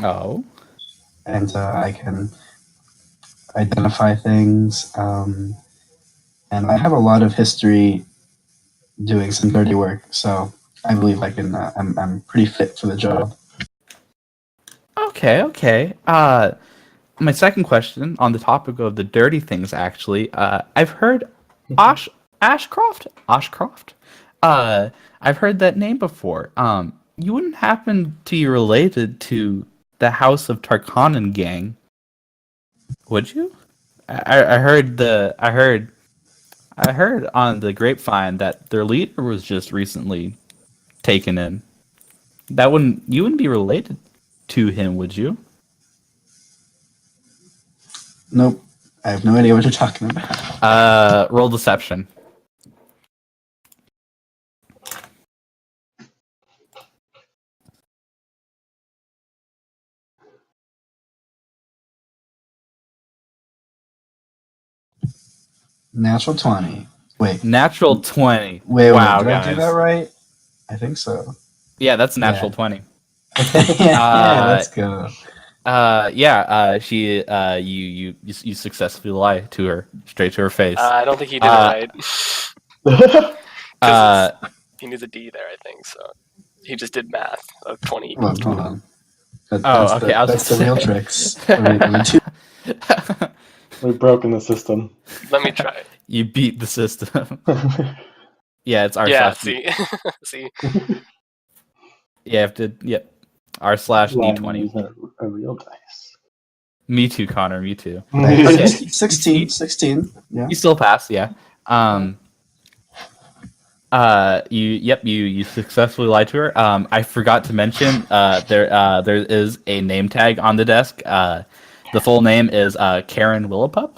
Oh, and I can identify things. And I have a lot of history doing some dirty work, so I believe I can. I'm pretty fit for the job. okay. My second question on the topic of the dirty things, actually. I've heard Ashcroft. I've heard that name before. You wouldn't happen to be related to the House of Tarkanan gang, would you? I heard on the grapevine that their leader was just recently taken in. You wouldn't be related to him, would you? Nope, I have no idea what you're talking about. Roll deception. Natural 20. Wait, Natural 20. wait. Wow, Did I do guys. that right? I think so. Yeah, that's a natural Yeah. 20. Yeah, let's go. She you successfully lie to her straight to her face. I don't think he did it right. Uh, He needs a D there, I think. So he just did math of 20 Hold equals on, 20. hold on. That, Oh, that's okay, I was that's the gonna real say. tricks. Are we too- We've broken the system. Let me try. You beat the system. Yeah, it's r Yeah, slash see, see. Yeah, you have to. Yep. R slash Lying D20. using a real dice. Me too, Connor. Me too. Okay, Okay. 16. Yeah. You still pass, yeah. You successfully lied to her. I forgot to mention there is a name tag on the desk. The full name is Karen Willipup.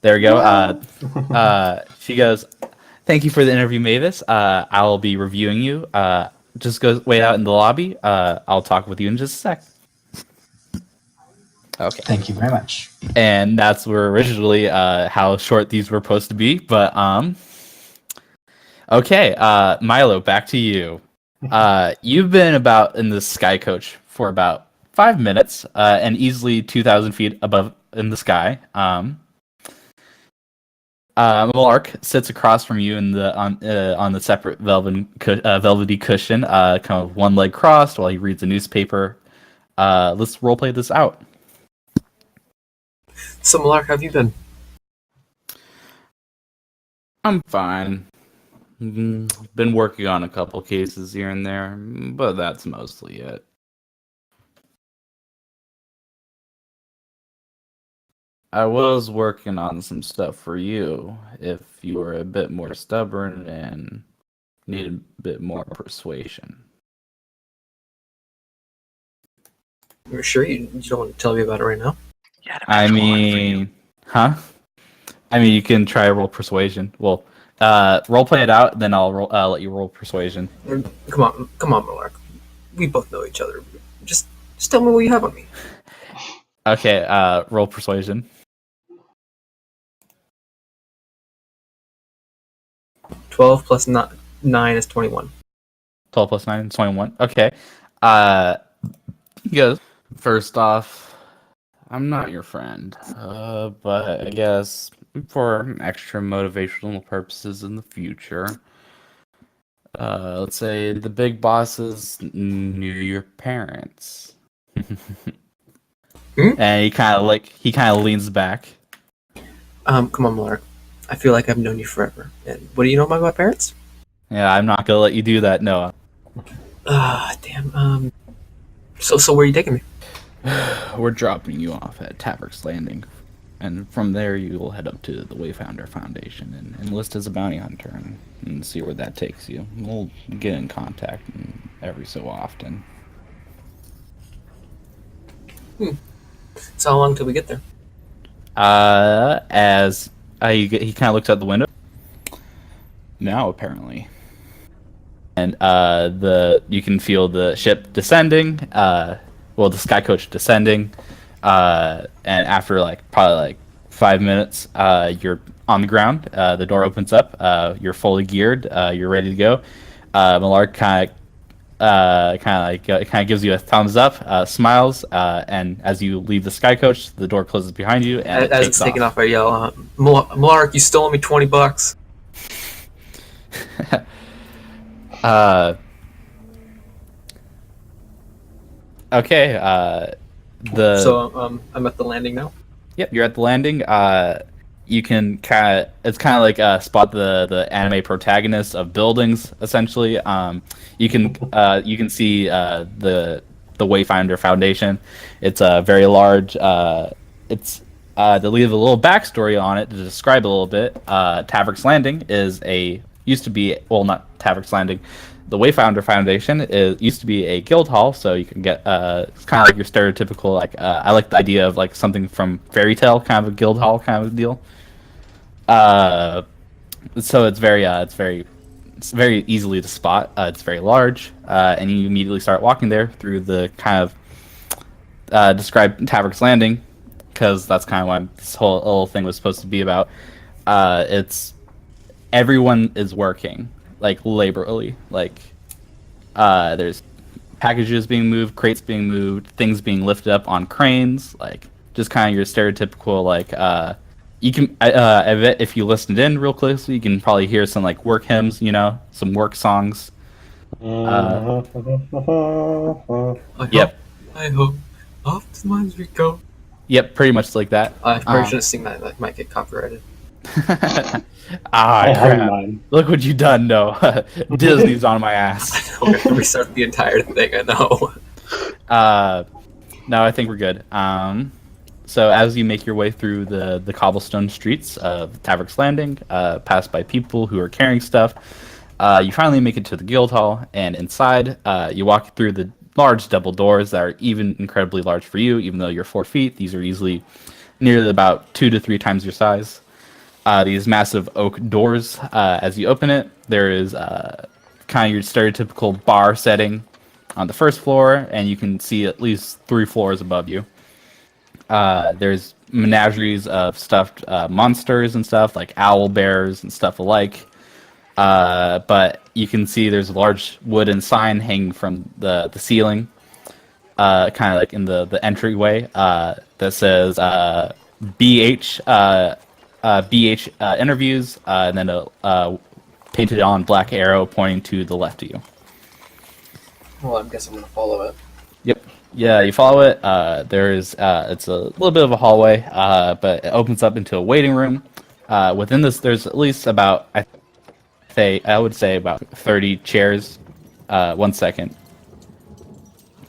There we go. She goes, "Thank you for the interview, Mavis. I will be reviewing you. Just go wait out in the lobby. I'll talk with you in just a sec." Okay. Thank you very much. And that's where originally how short these were supposed to be, but okay, Milo, back to you. You've been about in the sky coach for about 5 minutes, and easily 2,000 feet above in the sky. Malark sits across from you in the on the separate velvety cushion, kind of one leg crossed while he reads a newspaper. Let's roleplay this out. So, Malark, how have you been? I'm fine. Been working on a couple cases here and there, but that's mostly it. I was working on some stuff for you if you were a bit more stubborn and needed a bit more persuasion. You're sure you don't want to tell me about it right now? Yeah, I mean, huh? I mean, you can try roll persuasion. Well, role play it out, then I'll let you roll persuasion. Come on, Malark. We both know each other. Just tell me what you have on me. Okay, roll persuasion. 12 plus 9 is 21. 12 plus 9 is 21. Okay. He goes, first off, I'm not your friend, but I guess for extra motivational purposes in the future. Let's say the big bosses knew your parents. And he kind of leans back. Come on, Lark. I feel like I've known you forever. And what do you know about my parents? Yeah, I'm not gonna let you do that, Noah. Damn. So where are you taking me? We're dropping you off at Taverk's Landing, and from there you will head up to the Wayfinder Foundation and enlist as a bounty hunter and see where that takes you. We'll get in contact every so often. So how long till we get there? He kind of looks out the window. Now, apparently. And you can feel the ship descending, the sky coach descending, and after probably 5 minutes, you're on the ground. The door opens up. You're fully geared. You're ready to go. Malark kind of gives you a thumbs up, smiles, and as you leave the sky coach, the door closes behind you. And as it's taking off, I yell, "Malark, you stole me $20." Okay. So I'm at the landing now. Yep, you're at the landing. You can it's kind of like spot the anime protagonists of buildings. Essentially, you can see the Wayfinder Foundation. It's a very large. It's to leave a little backstory on it to describe a little bit. Taverk's Landing used to be, well, not Taverk's Landing. The Wayfinder Foundation used to be a guild hall, so you can get it's kind of like your stereotypical I like the idea of something from fairy tale, kind of a guild hall kind of deal. So it's very easily to spot. It's very large, and you immediately start walking there through the kind of described Taverk's Landing, because that's kind of what this whole little thing was supposed to be about. It's everyone is working laborally. There's packages being moved, crates being moved, things being lifted up on cranes. Just kind of your stereotypical you can I bet if you listened in real closely, you can probably hear some work hymns, some work songs. Yep. I hope off the mines we go. Yep, pretty much like that. I probably shouldn't sing that. That might get copyrighted. Crap. Look what you done, Noah. Disney's on my ass. I know, we have to restart the entire thing, I know. No, I think we're good. So as you make your way through the cobblestone streets of Taverk's Landing, passed by people who are carrying stuff, you finally make it to the guild hall, and inside, you walk through the large double doors that are even incredibly large for you, even though you're 4 feet. These are easily nearly about 2 to 3 times your size. These massive oak doors, as you open it, there is kind of your stereotypical bar setting on the first floor, and you can see at least 3 floors above you. There's menageries of stuffed monsters and stuff, like owl bears and stuff alike. But you can see there's a large wooden sign hanging from the ceiling, kind of in the entryway, that says BH interviews, and then a painted on black arrow pointing to the left of you. Well, I guess I'm gonna follow it. Yep. Yeah, you follow it. It's a little bit of a hallway, but it opens up into a waiting room. Within this, there's at least about, I would say about 30 chairs. 1 second.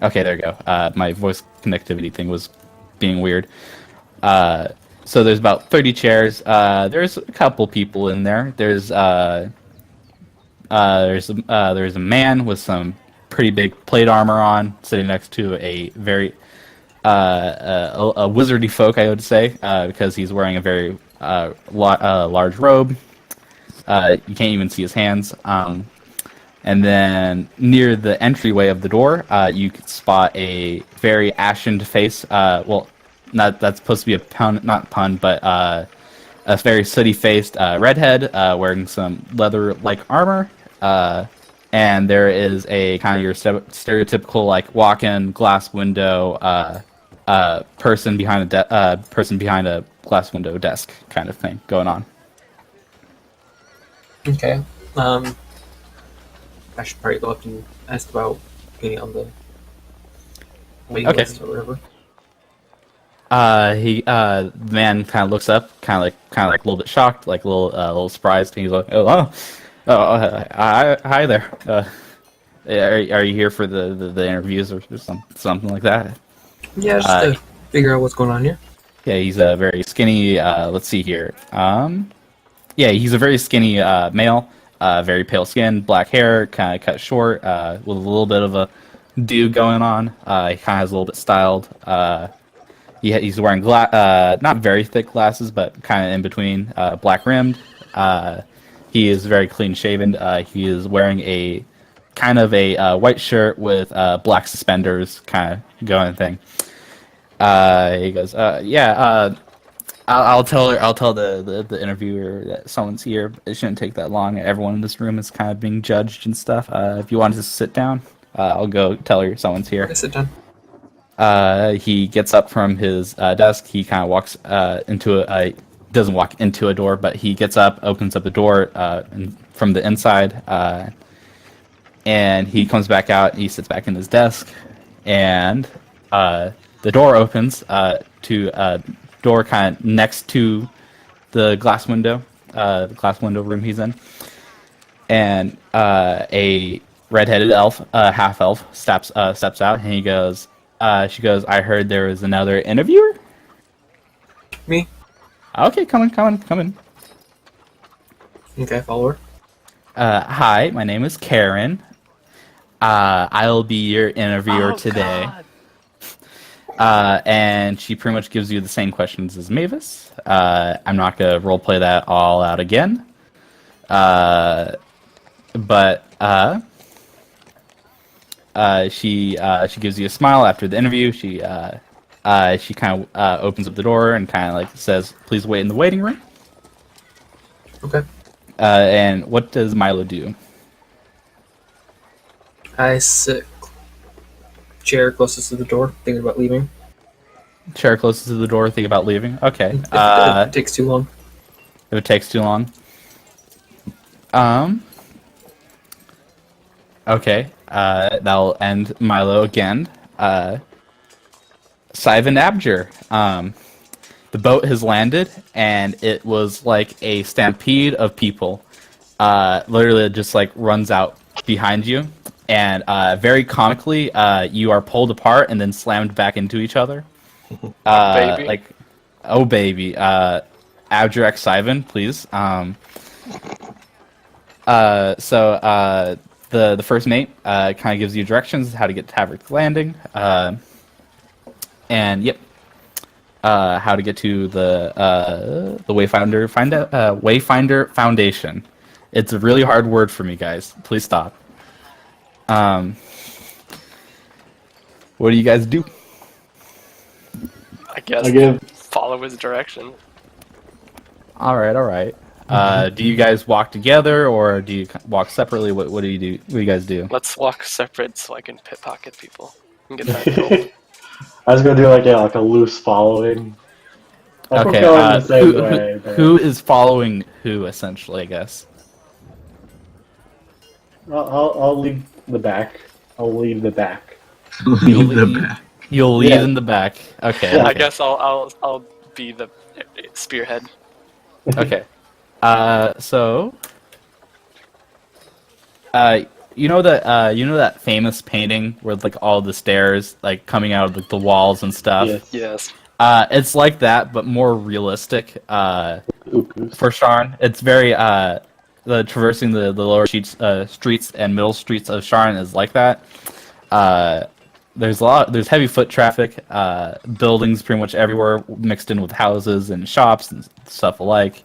Okay, there you go. My voice connectivity thing was being weird. So there's about 30 chairs. There's a couple people in there. There's a man with some pretty big plate armor on, sitting next to a very a wizardy folk, I would say, because he's wearing a very large robe. You can't even see his hands. And then near the entryway of the door, you could spot a very ashened face. That's supposed to be a pun, not pun, but a very sooty-faced redhead wearing some leather-like armor. And there is a kind of your stereotypical walk-in glass window person behind a glass window desk kind of thing going on. Okay. I should probably go up and ask about getting on the waiting Okay. list or whatever. The man kind of looks up, kind of like a little bit shocked, like a little surprised. And he's like, hi there. Are you here for the interviews or something like that? Yeah, just to figure out what's going on here. Yeah, he's a very skinny. Let's see here. Yeah, he's a very skinny male. Very pale skin, black hair, kind of cut short, with a little bit of a do going on. He kind of has a little bit styled. He's wearing not very thick glasses, but kind of in between, black rimmed. He is very clean shaven. He is wearing a kind of a white shirt with black suspenders, kind of going thing. He goes, yeah. I'll tell the interviewer that someone's here. It shouldn't take that long. Everyone in this room is kind of being judged and stuff. If you want to sit down, I'll go tell her someone's here. Okay, sit down. He gets up from his desk. He kind of walks doesn't walk into a door, but he gets up, opens up the door from the inside, and he comes back out. He sits back in his desk, and the door opens to a door kind of next to the glass window room he's in, and a redheaded elf, half elf, steps out, and she goes, I heard there was another interviewer? Me? Okay, come in. Okay, follow her. Hi, my name is Karen. I'll be your interviewer today. God. And she pretty much gives you the same questions as Mavis. I'm not going to roleplay that all out again. But she gives you a smile after the interview. She kind of opens up the door and kind of like says, "Please wait in the waiting room." Okay. And what does Milo do? I sit chair closest to the door, thinking about leaving. Chair closest to the door, think about leaving. Okay. If it takes too long. If it takes too long. Okay. That'll end Milo again. Syven Abjur. The boat has landed, and it was like a stampede of people. Literally, it just like runs out behind you, and very comically, you are pulled apart and then slammed back into each other. Baby. Like, oh baby. Abjur X Syven, please. So the first mate kind of gives you directions how to get to Taverick Landing, and yep, how to get to the Wayfinder Foundation. It's a really hard word for me, guys. Please stop. What do you guys do? I guess I give follow his direction. All right. Do you guys walk together or do you walk separately? What do you do? What do you guys do? Let's walk separate so I can pickpocket people and get that gold. I was gonna do like a loose following. Like we're Okay. going the same way, but Who is following who? Essentially, I guess. I'll leave the back. I'll leave the back. Leave the back. You'll lead Yeah. in the back. Okay. Yeah. I okay. guess I'll be the spearhead. Okay. So. You know that famous painting where like all the stairs like coming out of like, the walls and stuff. Yes. Yes. It's like that, but more realistic. Ooh. For Sharn, it's very the traversing the lower streets and middle streets of Sharn is like that. There's heavy foot traffic, buildings pretty much everywhere mixed in with houses and shops and stuff alike.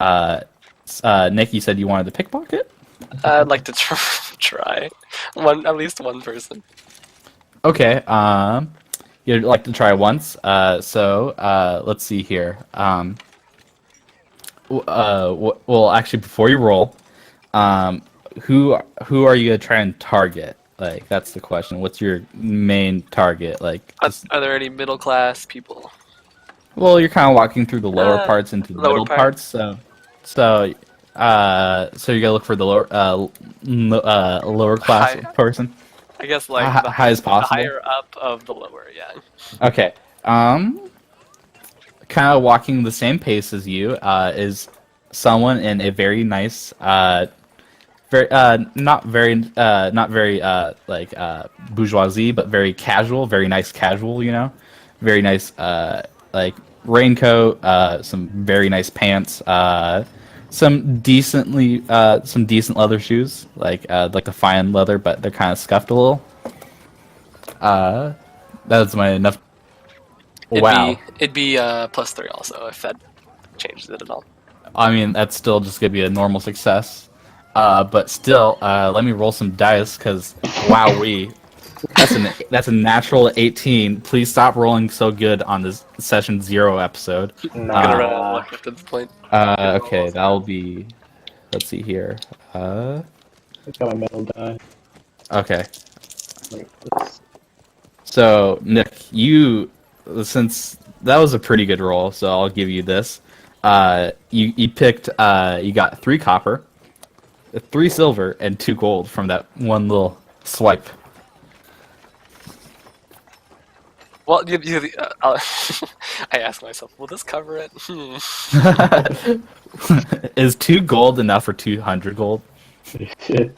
Nick, you said you wanted to pickpocket? I'd like to try at least one person. Okay. You'd like to try once. So let's see here. Well, actually, before you roll, who are you gonna try and target? Like, that's the question. What's your main target? Like, Are there any middle class people? well, you're kind of walking through the lower parts into the lower middle part. parts, so you're gonna look for the lower class High, person, I guess like high as the possible. higher up of the lower. Yeah. Okay. Kind of walking the same pace as you is someone in a very nice, very not very like bourgeoisie, but very casual, very nice casual. Very nice like raincoat, some very nice pants, some decent leather shoes, like the fine leather, but they're kind of scuffed a little. That's my enough. Wow. It'd be +3 also if that changes it at all. I mean, that's still just gonna be a normal success. But still, let me roll some dice, because wowee, that's a natural 18. Please stop rolling so good on this session 0 episode. I'm gonna run out of luck after this point. Okay, that'll be. Let's see here. I got my metal die. Okay. Like, this. So Nick, since that was a pretty good roll, so I'll give you this. You picked. You got 3 copper, 3 silver, and 2 gold from that one little swipe. Well, I ask myself, will this cover it? Is 2 gold enough for 200 gold? Shit.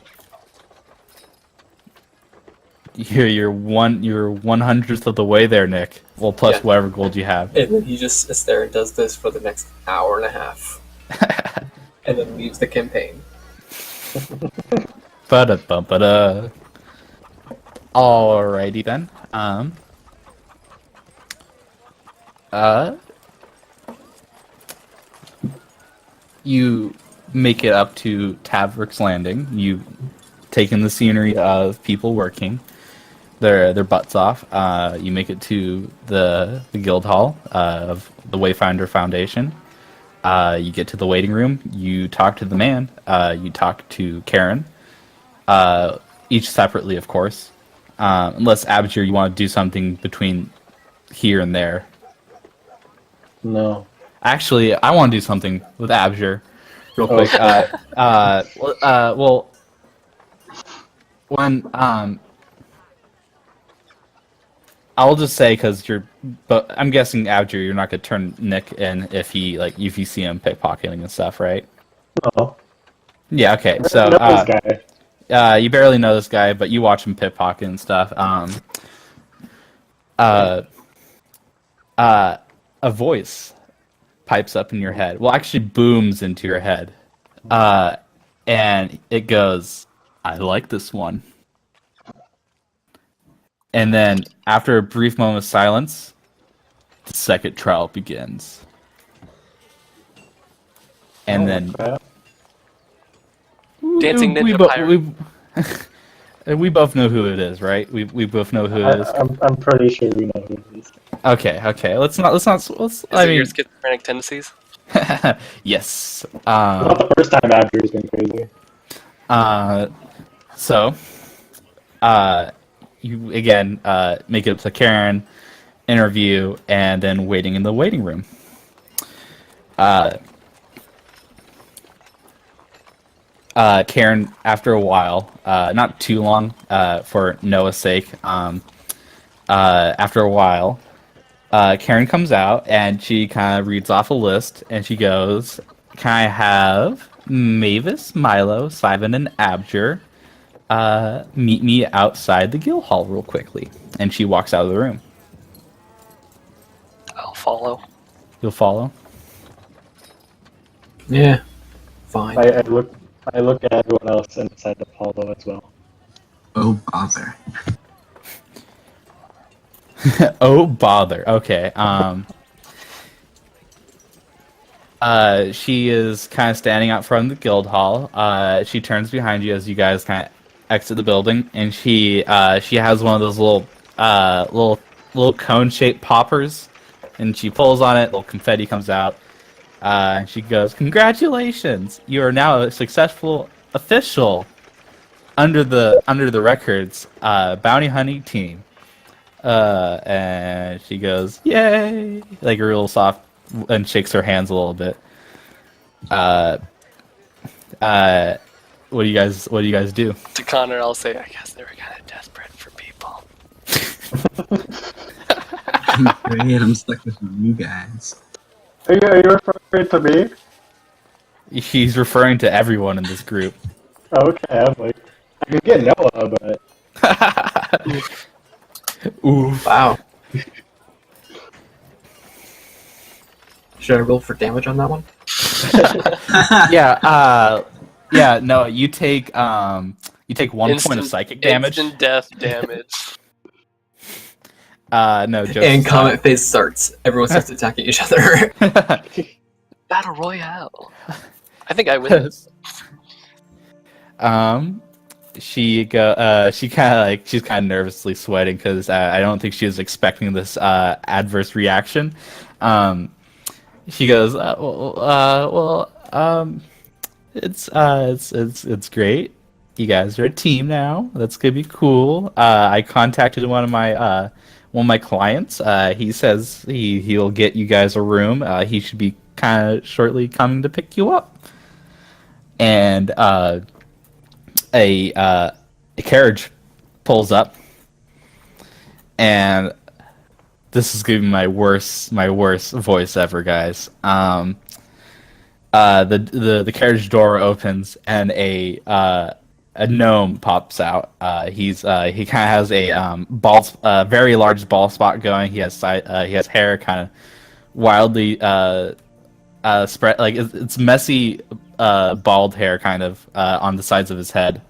You're 1/100th of the way there, Nick. Well, plus Yeah. whatever gold you have. And then he just sits there and does this for the next hour and a half, and then leaves the campaign. Ba-da-bum-ba-da. Alrighty then. You make it up to Tavrick's Landing. You take in the scenery of people working their butts off. You make it to the guild hall of the Wayfinder Foundation. You get to the waiting room. You talk to the man. You talk to Karen. Each separately, of course. Unless, Abjur, you want to do something between here and there. No. Actually, I want to do something with Abjur real quick. Well, when I'll just say, because but I'm guessing, Abjur, you're not gonna turn Nick in if you see him pickpocketing and stuff, right? No. Yeah. Okay. I So know this guy. you barely know this guy, but you watch him pickpocket and stuff. A voice pipes up in your head. Well, actually booms into your head. And it goes, "I like this one." And then, after a brief moment of silence, the second trial begins. And then Crap. Dancing we Ninja bo- Pirate. we both know who it is, right? We both know who it is. I'm pretty sure we know who it is. Okay. Let's not. Is I it your mean, schizophrenic tendencies? yes. It's not the first time Abjur's been crazy. So, you again make it up to Karen, interview, and then waiting in the waiting room. Karen, after a while, not too long, for Noah's sake, after a while, Karen comes out and she kind of reads off a list and she goes, "Can I have Mavis, Milo, Syven, and Abjur meet me outside the guild hall real quickly?" And she walks out of the room. I'll follow. You'll follow? Yeah, fine. I look at everyone else and decide to follow as well. Oh, bother. Oh, bother. Okay. She is kind of standing out front of the guild hall. She turns behind you as you guys kind of exit the building, and she has one of those little cone-shaped poppers, and she pulls on it. Little confetti comes out. And she goes, "Congratulations! You are now a successful official. under the records, bounty hunting team. And she goes, "Yay!" Like real soft, and shakes her hands a little bit. Uh, what do you guys do? To Connor, I'll say, I guess they were kind of desperate for people. I'm afraid I'm stuck with you guys. Are you referring to me? He's referring to everyone in this group. Okay, I'm like, I can get Noah, but Oof. Wow. Should I roll for damage on that one? Yeah. No, you take 1 point of psychic damage. Instant death damage. No, Joseph. And comment phase starts. Everyone starts attacking each other. Battle Royale. I think I win this. She's kind of nervously sweating because I don't think she was expecting this adverse reaction. She goes, it's great. You guys are a team now. That's gonna be cool. I contacted one of my clients. He says he'll get you guys a room. He should be kind of shortly coming to pick you up. And a carriage pulls up, and this is gonna be my worst voice ever, guys. The carriage door opens, and a gnome pops out. He kind of has a very large bald spot going. He has hair kind of wildly spread, like it's messy bald hair kind of on the sides of his head.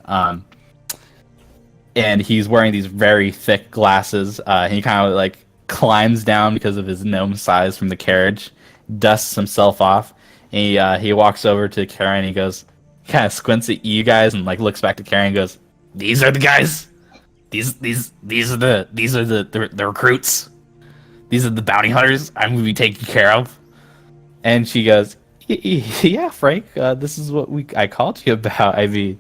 And he's wearing these very thick glasses. He kind of like climbs down because of his gnome size from the carriage, dusts himself off, and he walks over to Karen. And he goes, kind of squints at you guys and like looks back to Karen and goes, "These are the guys. These are the recruits. These are the bounty hunters I'm gonna be taking care of." And she goes, "Yeah, Frank, this is what I called you about. I mean,"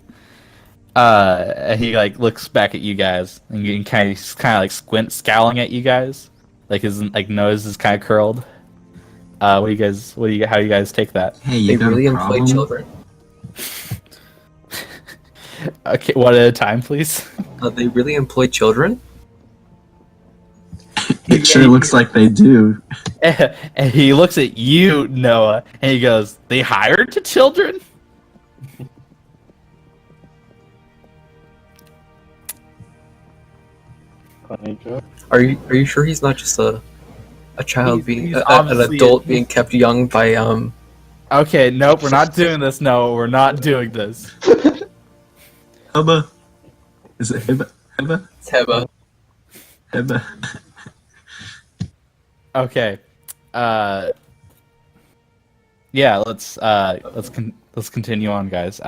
and he like looks back at you guys and you kind of like scowling at you guys, like his like nose is kind of curled. How do you guys take that? Hey, They you got really a employ problem? children. Okay, one at a time, please. They really employ children? It sure looks like they do. And he looks at you, Noah, and he goes, "They hired to children?" funny joke. Are you sure he's not just a child He's an obviously adult being kept young by Okay, nope, we're not doing this. No, we're not doing this. Hubba. Is it Hibba? Hibba? Teba? Hibba. Okay. Yeah, let's continue on, guys.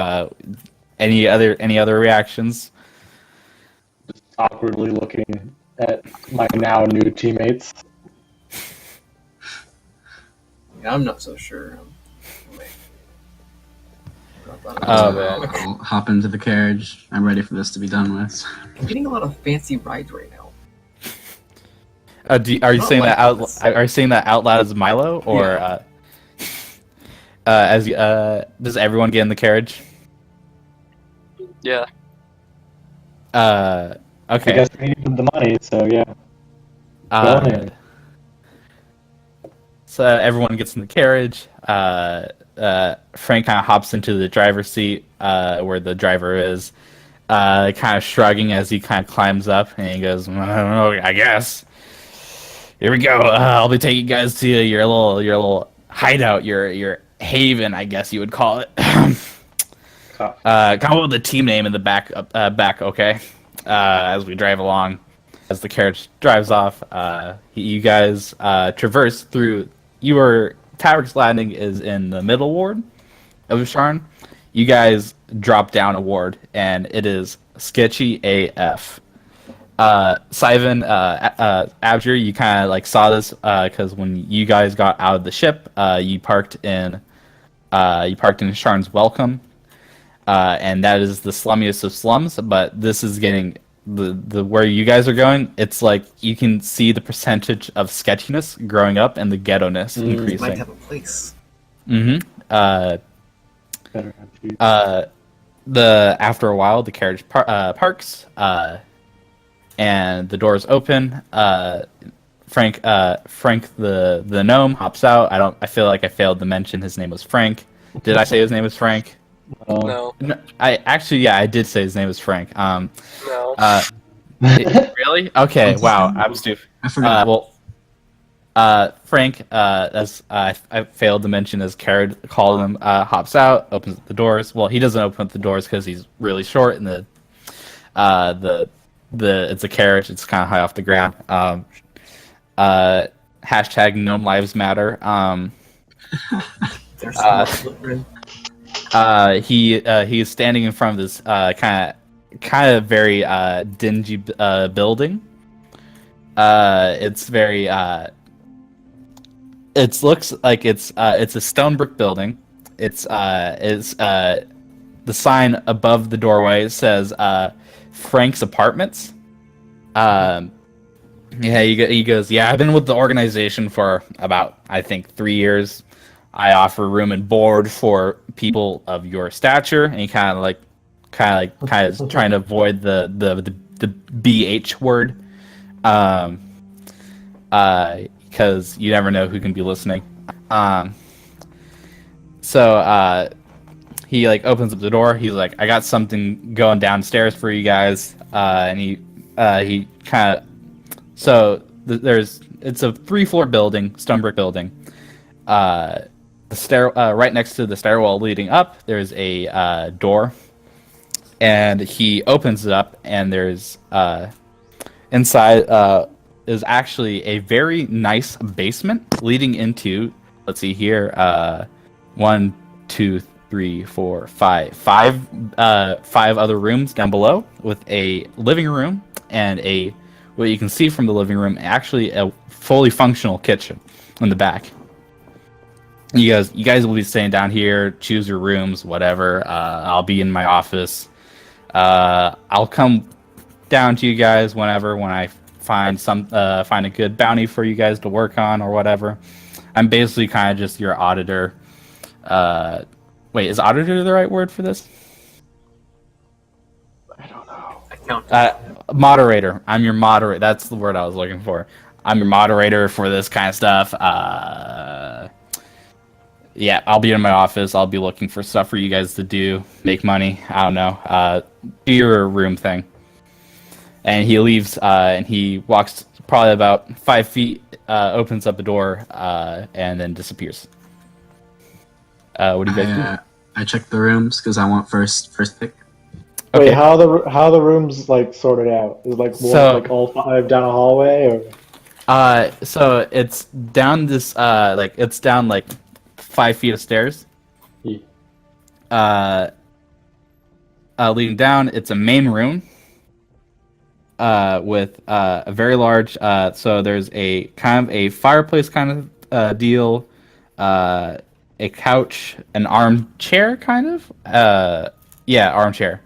Any other reactions? Just awkwardly looking at my now new teammates. Yeah, I'm not so sure. Wait. Oh, man. I'll hop into the carriage. I'm ready for this to be done with. I'm getting a lot of fancy rides right now. Are you Not saying like that out? this. Are you saying that out loud as Milo, or Yeah. does everyone get in the carriage? Yeah. I Okay. guess we need the money, so yeah. Uh, Go ahead. so everyone gets in the carriage. Frank kind of hops into the driver's seat, where the driver is, kind of shrugging as he kind of climbs up, and he goes, "I don't know, I guess. Here we go. I'll be taking you guys to your little hideout, your haven, I guess you would call it." Come up with a team name in the back, okay? As we drive along, as the carriage drives off, you guys traverse through. Tavick's Landing is in the middle ward of Sharn. You guys drop down a ward, and it is sketchy AF. Syven, Abjur, you kind of like saw this because when you guys got out of the ship, you parked in Sharn's welcome. and that is the slummiest of slums. But this is getting the where you guys are going. It's like you can see the percentage of sketchiness growing up and the ghetto-ness Might increasing. have a place. Mm-hmm. Better have to. After a while, the carriage parks, and the doors open. Frank, the gnome hops out. I feel like I failed to mention his name was Frank. Did I say his name was Frank? No. No, I did say his name was Frank. No. Really? Okay. Wow, I'm stupid. I forgot. Frank, as I failed to mention, as Carrot called him, hops out, opens up the doors. Well, he doesn't open up the doors because he's really short, and it's a carriage. It's kind of high off the ground. Hashtag Gnome Lives Matter. There's some footprint. He's standing in front of this kind of very dingy building. It's very it looks like it's a stone brick building. It's the sign above the doorway says Frank's Apartments. Yeah, he goes, yeah, I've been with the organization for about, I think, 3 years. I offer room and board for people of your stature, and he kind of trying to avoid the BH word, because you never know who can be listening. So he opens up the door. He's like, I got something going downstairs for you guys, and he kind of. So it's a 3-floor building, stone brick building. The right next to the stairwell leading up, there's a door, and he opens it up, and there's inside is actually a very nice basement leading into. Let's see here, 1, 2, 3, 4, 5, 5 other rooms down below with a living room and what you can see from the living room, actually a fully functional kitchen in the back. You guys will be staying down here. Choose your rooms, whatever. I'll be in my office. I'll come down to you guys when I find a good bounty for you guys to work on or whatever. I'm basically kind of just your auditor. Wait, is auditor the right word for this? I don't know. Accountant. Moderator. I'm your moderator. That's the word I was looking for. I'm your moderator for this kind of stuff. Yeah, I'll be in my office. I'll be looking for stuff for you guys to do, make money. I don't know. Do your room thing. And he leaves, and he walks probably about 5 feet, opens up the door, and then disappears. What do you guys do? I check the rooms because I want first pick. Wait, Okay. how the rooms sorted out? Is all 5 down a hallway, or? So it's down this it's down 5 feet of stairs. Yeah. Leading down, it's a main room. With a very large. So there's a kind of a fireplace kind of deal. A couch, an armchair kind of. Armchair.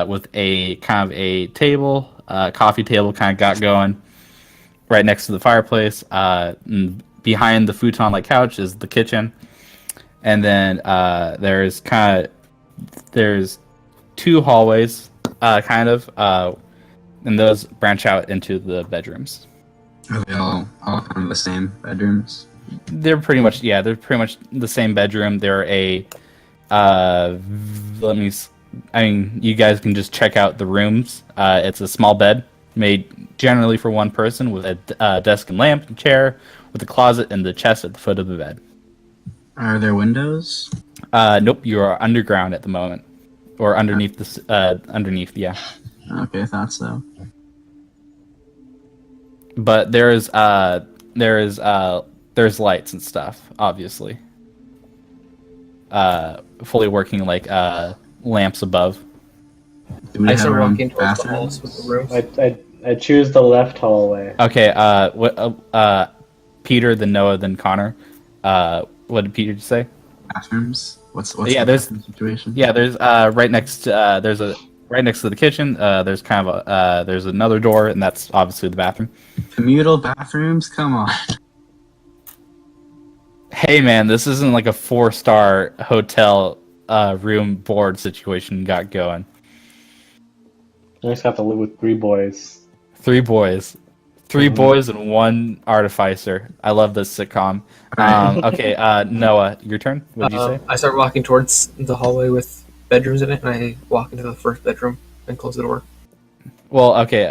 With a kind of a table, coffee table kind of got going right next to the fireplace. Behind the futon-like couch is the kitchen, and then there's 2 hallways, and those branch out into the bedrooms. Are they all kind of the same bedrooms? They're pretty much the same bedroom. They're you guys can just check out the rooms. It's a small bed made generally for one person with a desk and lamp and chair with a closet and the chest at the foot of the bed. Are there windows? Nope, you are underground at the moment, or underneath underneath. Yeah. Okay, thought so. But there's lights and stuff, obviously. Fully working lamps above. Do we I have start our own walking towards the halls bathrooms? with the rooms. I choose the left hallway. Okay. Peter, then Noah, then Connor. What did Peter just say? Bathrooms? What's Yeah, the there's- bathroom situation? Yeah, there's right next to the kitchen. There's kind of there's another door, and that's obviously the bathroom. Communal bathrooms? Come on. Hey man, this isn't like a 4-star hotel room board situation you got going. I just have to live with 3 boys. 3 boys. 3 Mhm. boys and 1 artificer. I love this sitcom. Alright. Okay, Noah, your turn. What did you say? I start walking towards the hallway with bedrooms in it, and I walk into the first bedroom and close the door. Well, okay,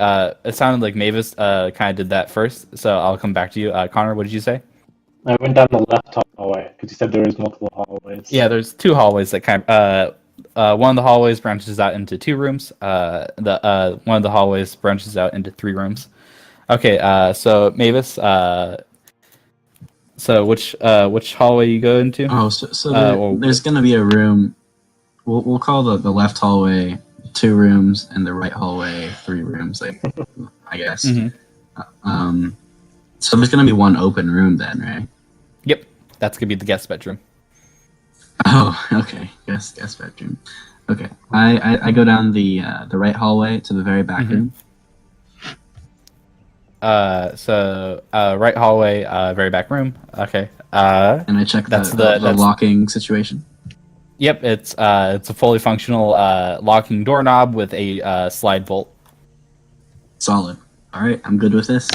it sounded like Mavis kind of did that first, so I'll come back to you. Connor, what did you say? I went down the left hallway because you said there was multiple hallways. Yeah, there's 2 hallways that kind of one of the hallways branches out into 2 rooms. The one of the hallways branches out into 3 rooms. Okay, so Mavis, so which hallway you go into? Oh, so there's gonna be a room. We'll call the left hallway 2 rooms and the right hallway 3 rooms. Like, I guess. Mhm. So there's gonna be 1 open room then, right? Yep, that's gonna be the guest bedroom. Oh, okay. Guest bedroom. Okay. I go down the right hallway to the very back Mhm. room. So right hallway, very back room. Okay. And I check That's the that's- locking situation. Yep, it's a fully functional locking doorknob with a slide bolt. Solid. All right, I'm good with this.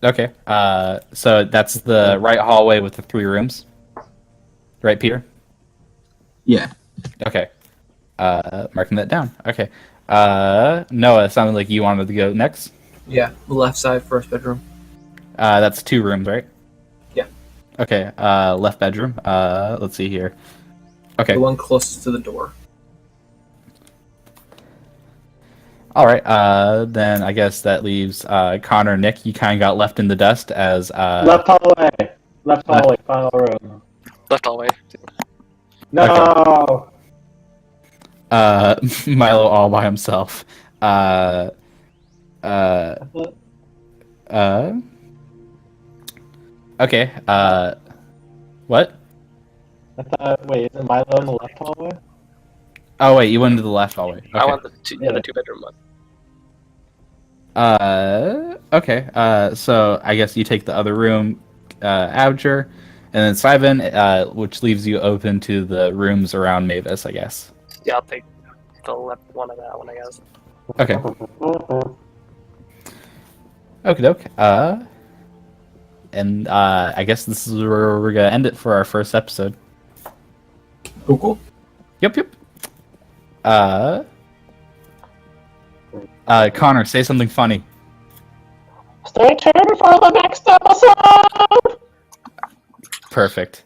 Okay. So that's the right hallway with the 3 rooms. Right, Peter? Yeah. Okay. Marking that down. Okay. Noah, it sounded like you wanted to go next. Yeah, the left side, first bedroom. That's 2 rooms, right? Yeah. Okay. Left bedroom. Let's see here. Okay. The one closest to the door. All right. Then I guess that leaves Connor and Nick. You kind of got left in the dust as Left hallway. Left hallway. Final room. Left hallway. No. Milo all by himself. Okay. What? I thought. Wait, isn't Milo in the left hallway? Oh wait, you went into the left hallway. Okay. I want the 2-bedroom one. Okay. So I guess you take the other room, Abjur, and then Syven, which leaves you open to the rooms around Mavis, I guess. Yeah, I'll take the left one of that one, I guess. Okay. Okie doke. And I guess this is where we're gonna end it for our first episode. Cool. Yep. Connor, say something funny. Stay tuned for the next episode. Perfect.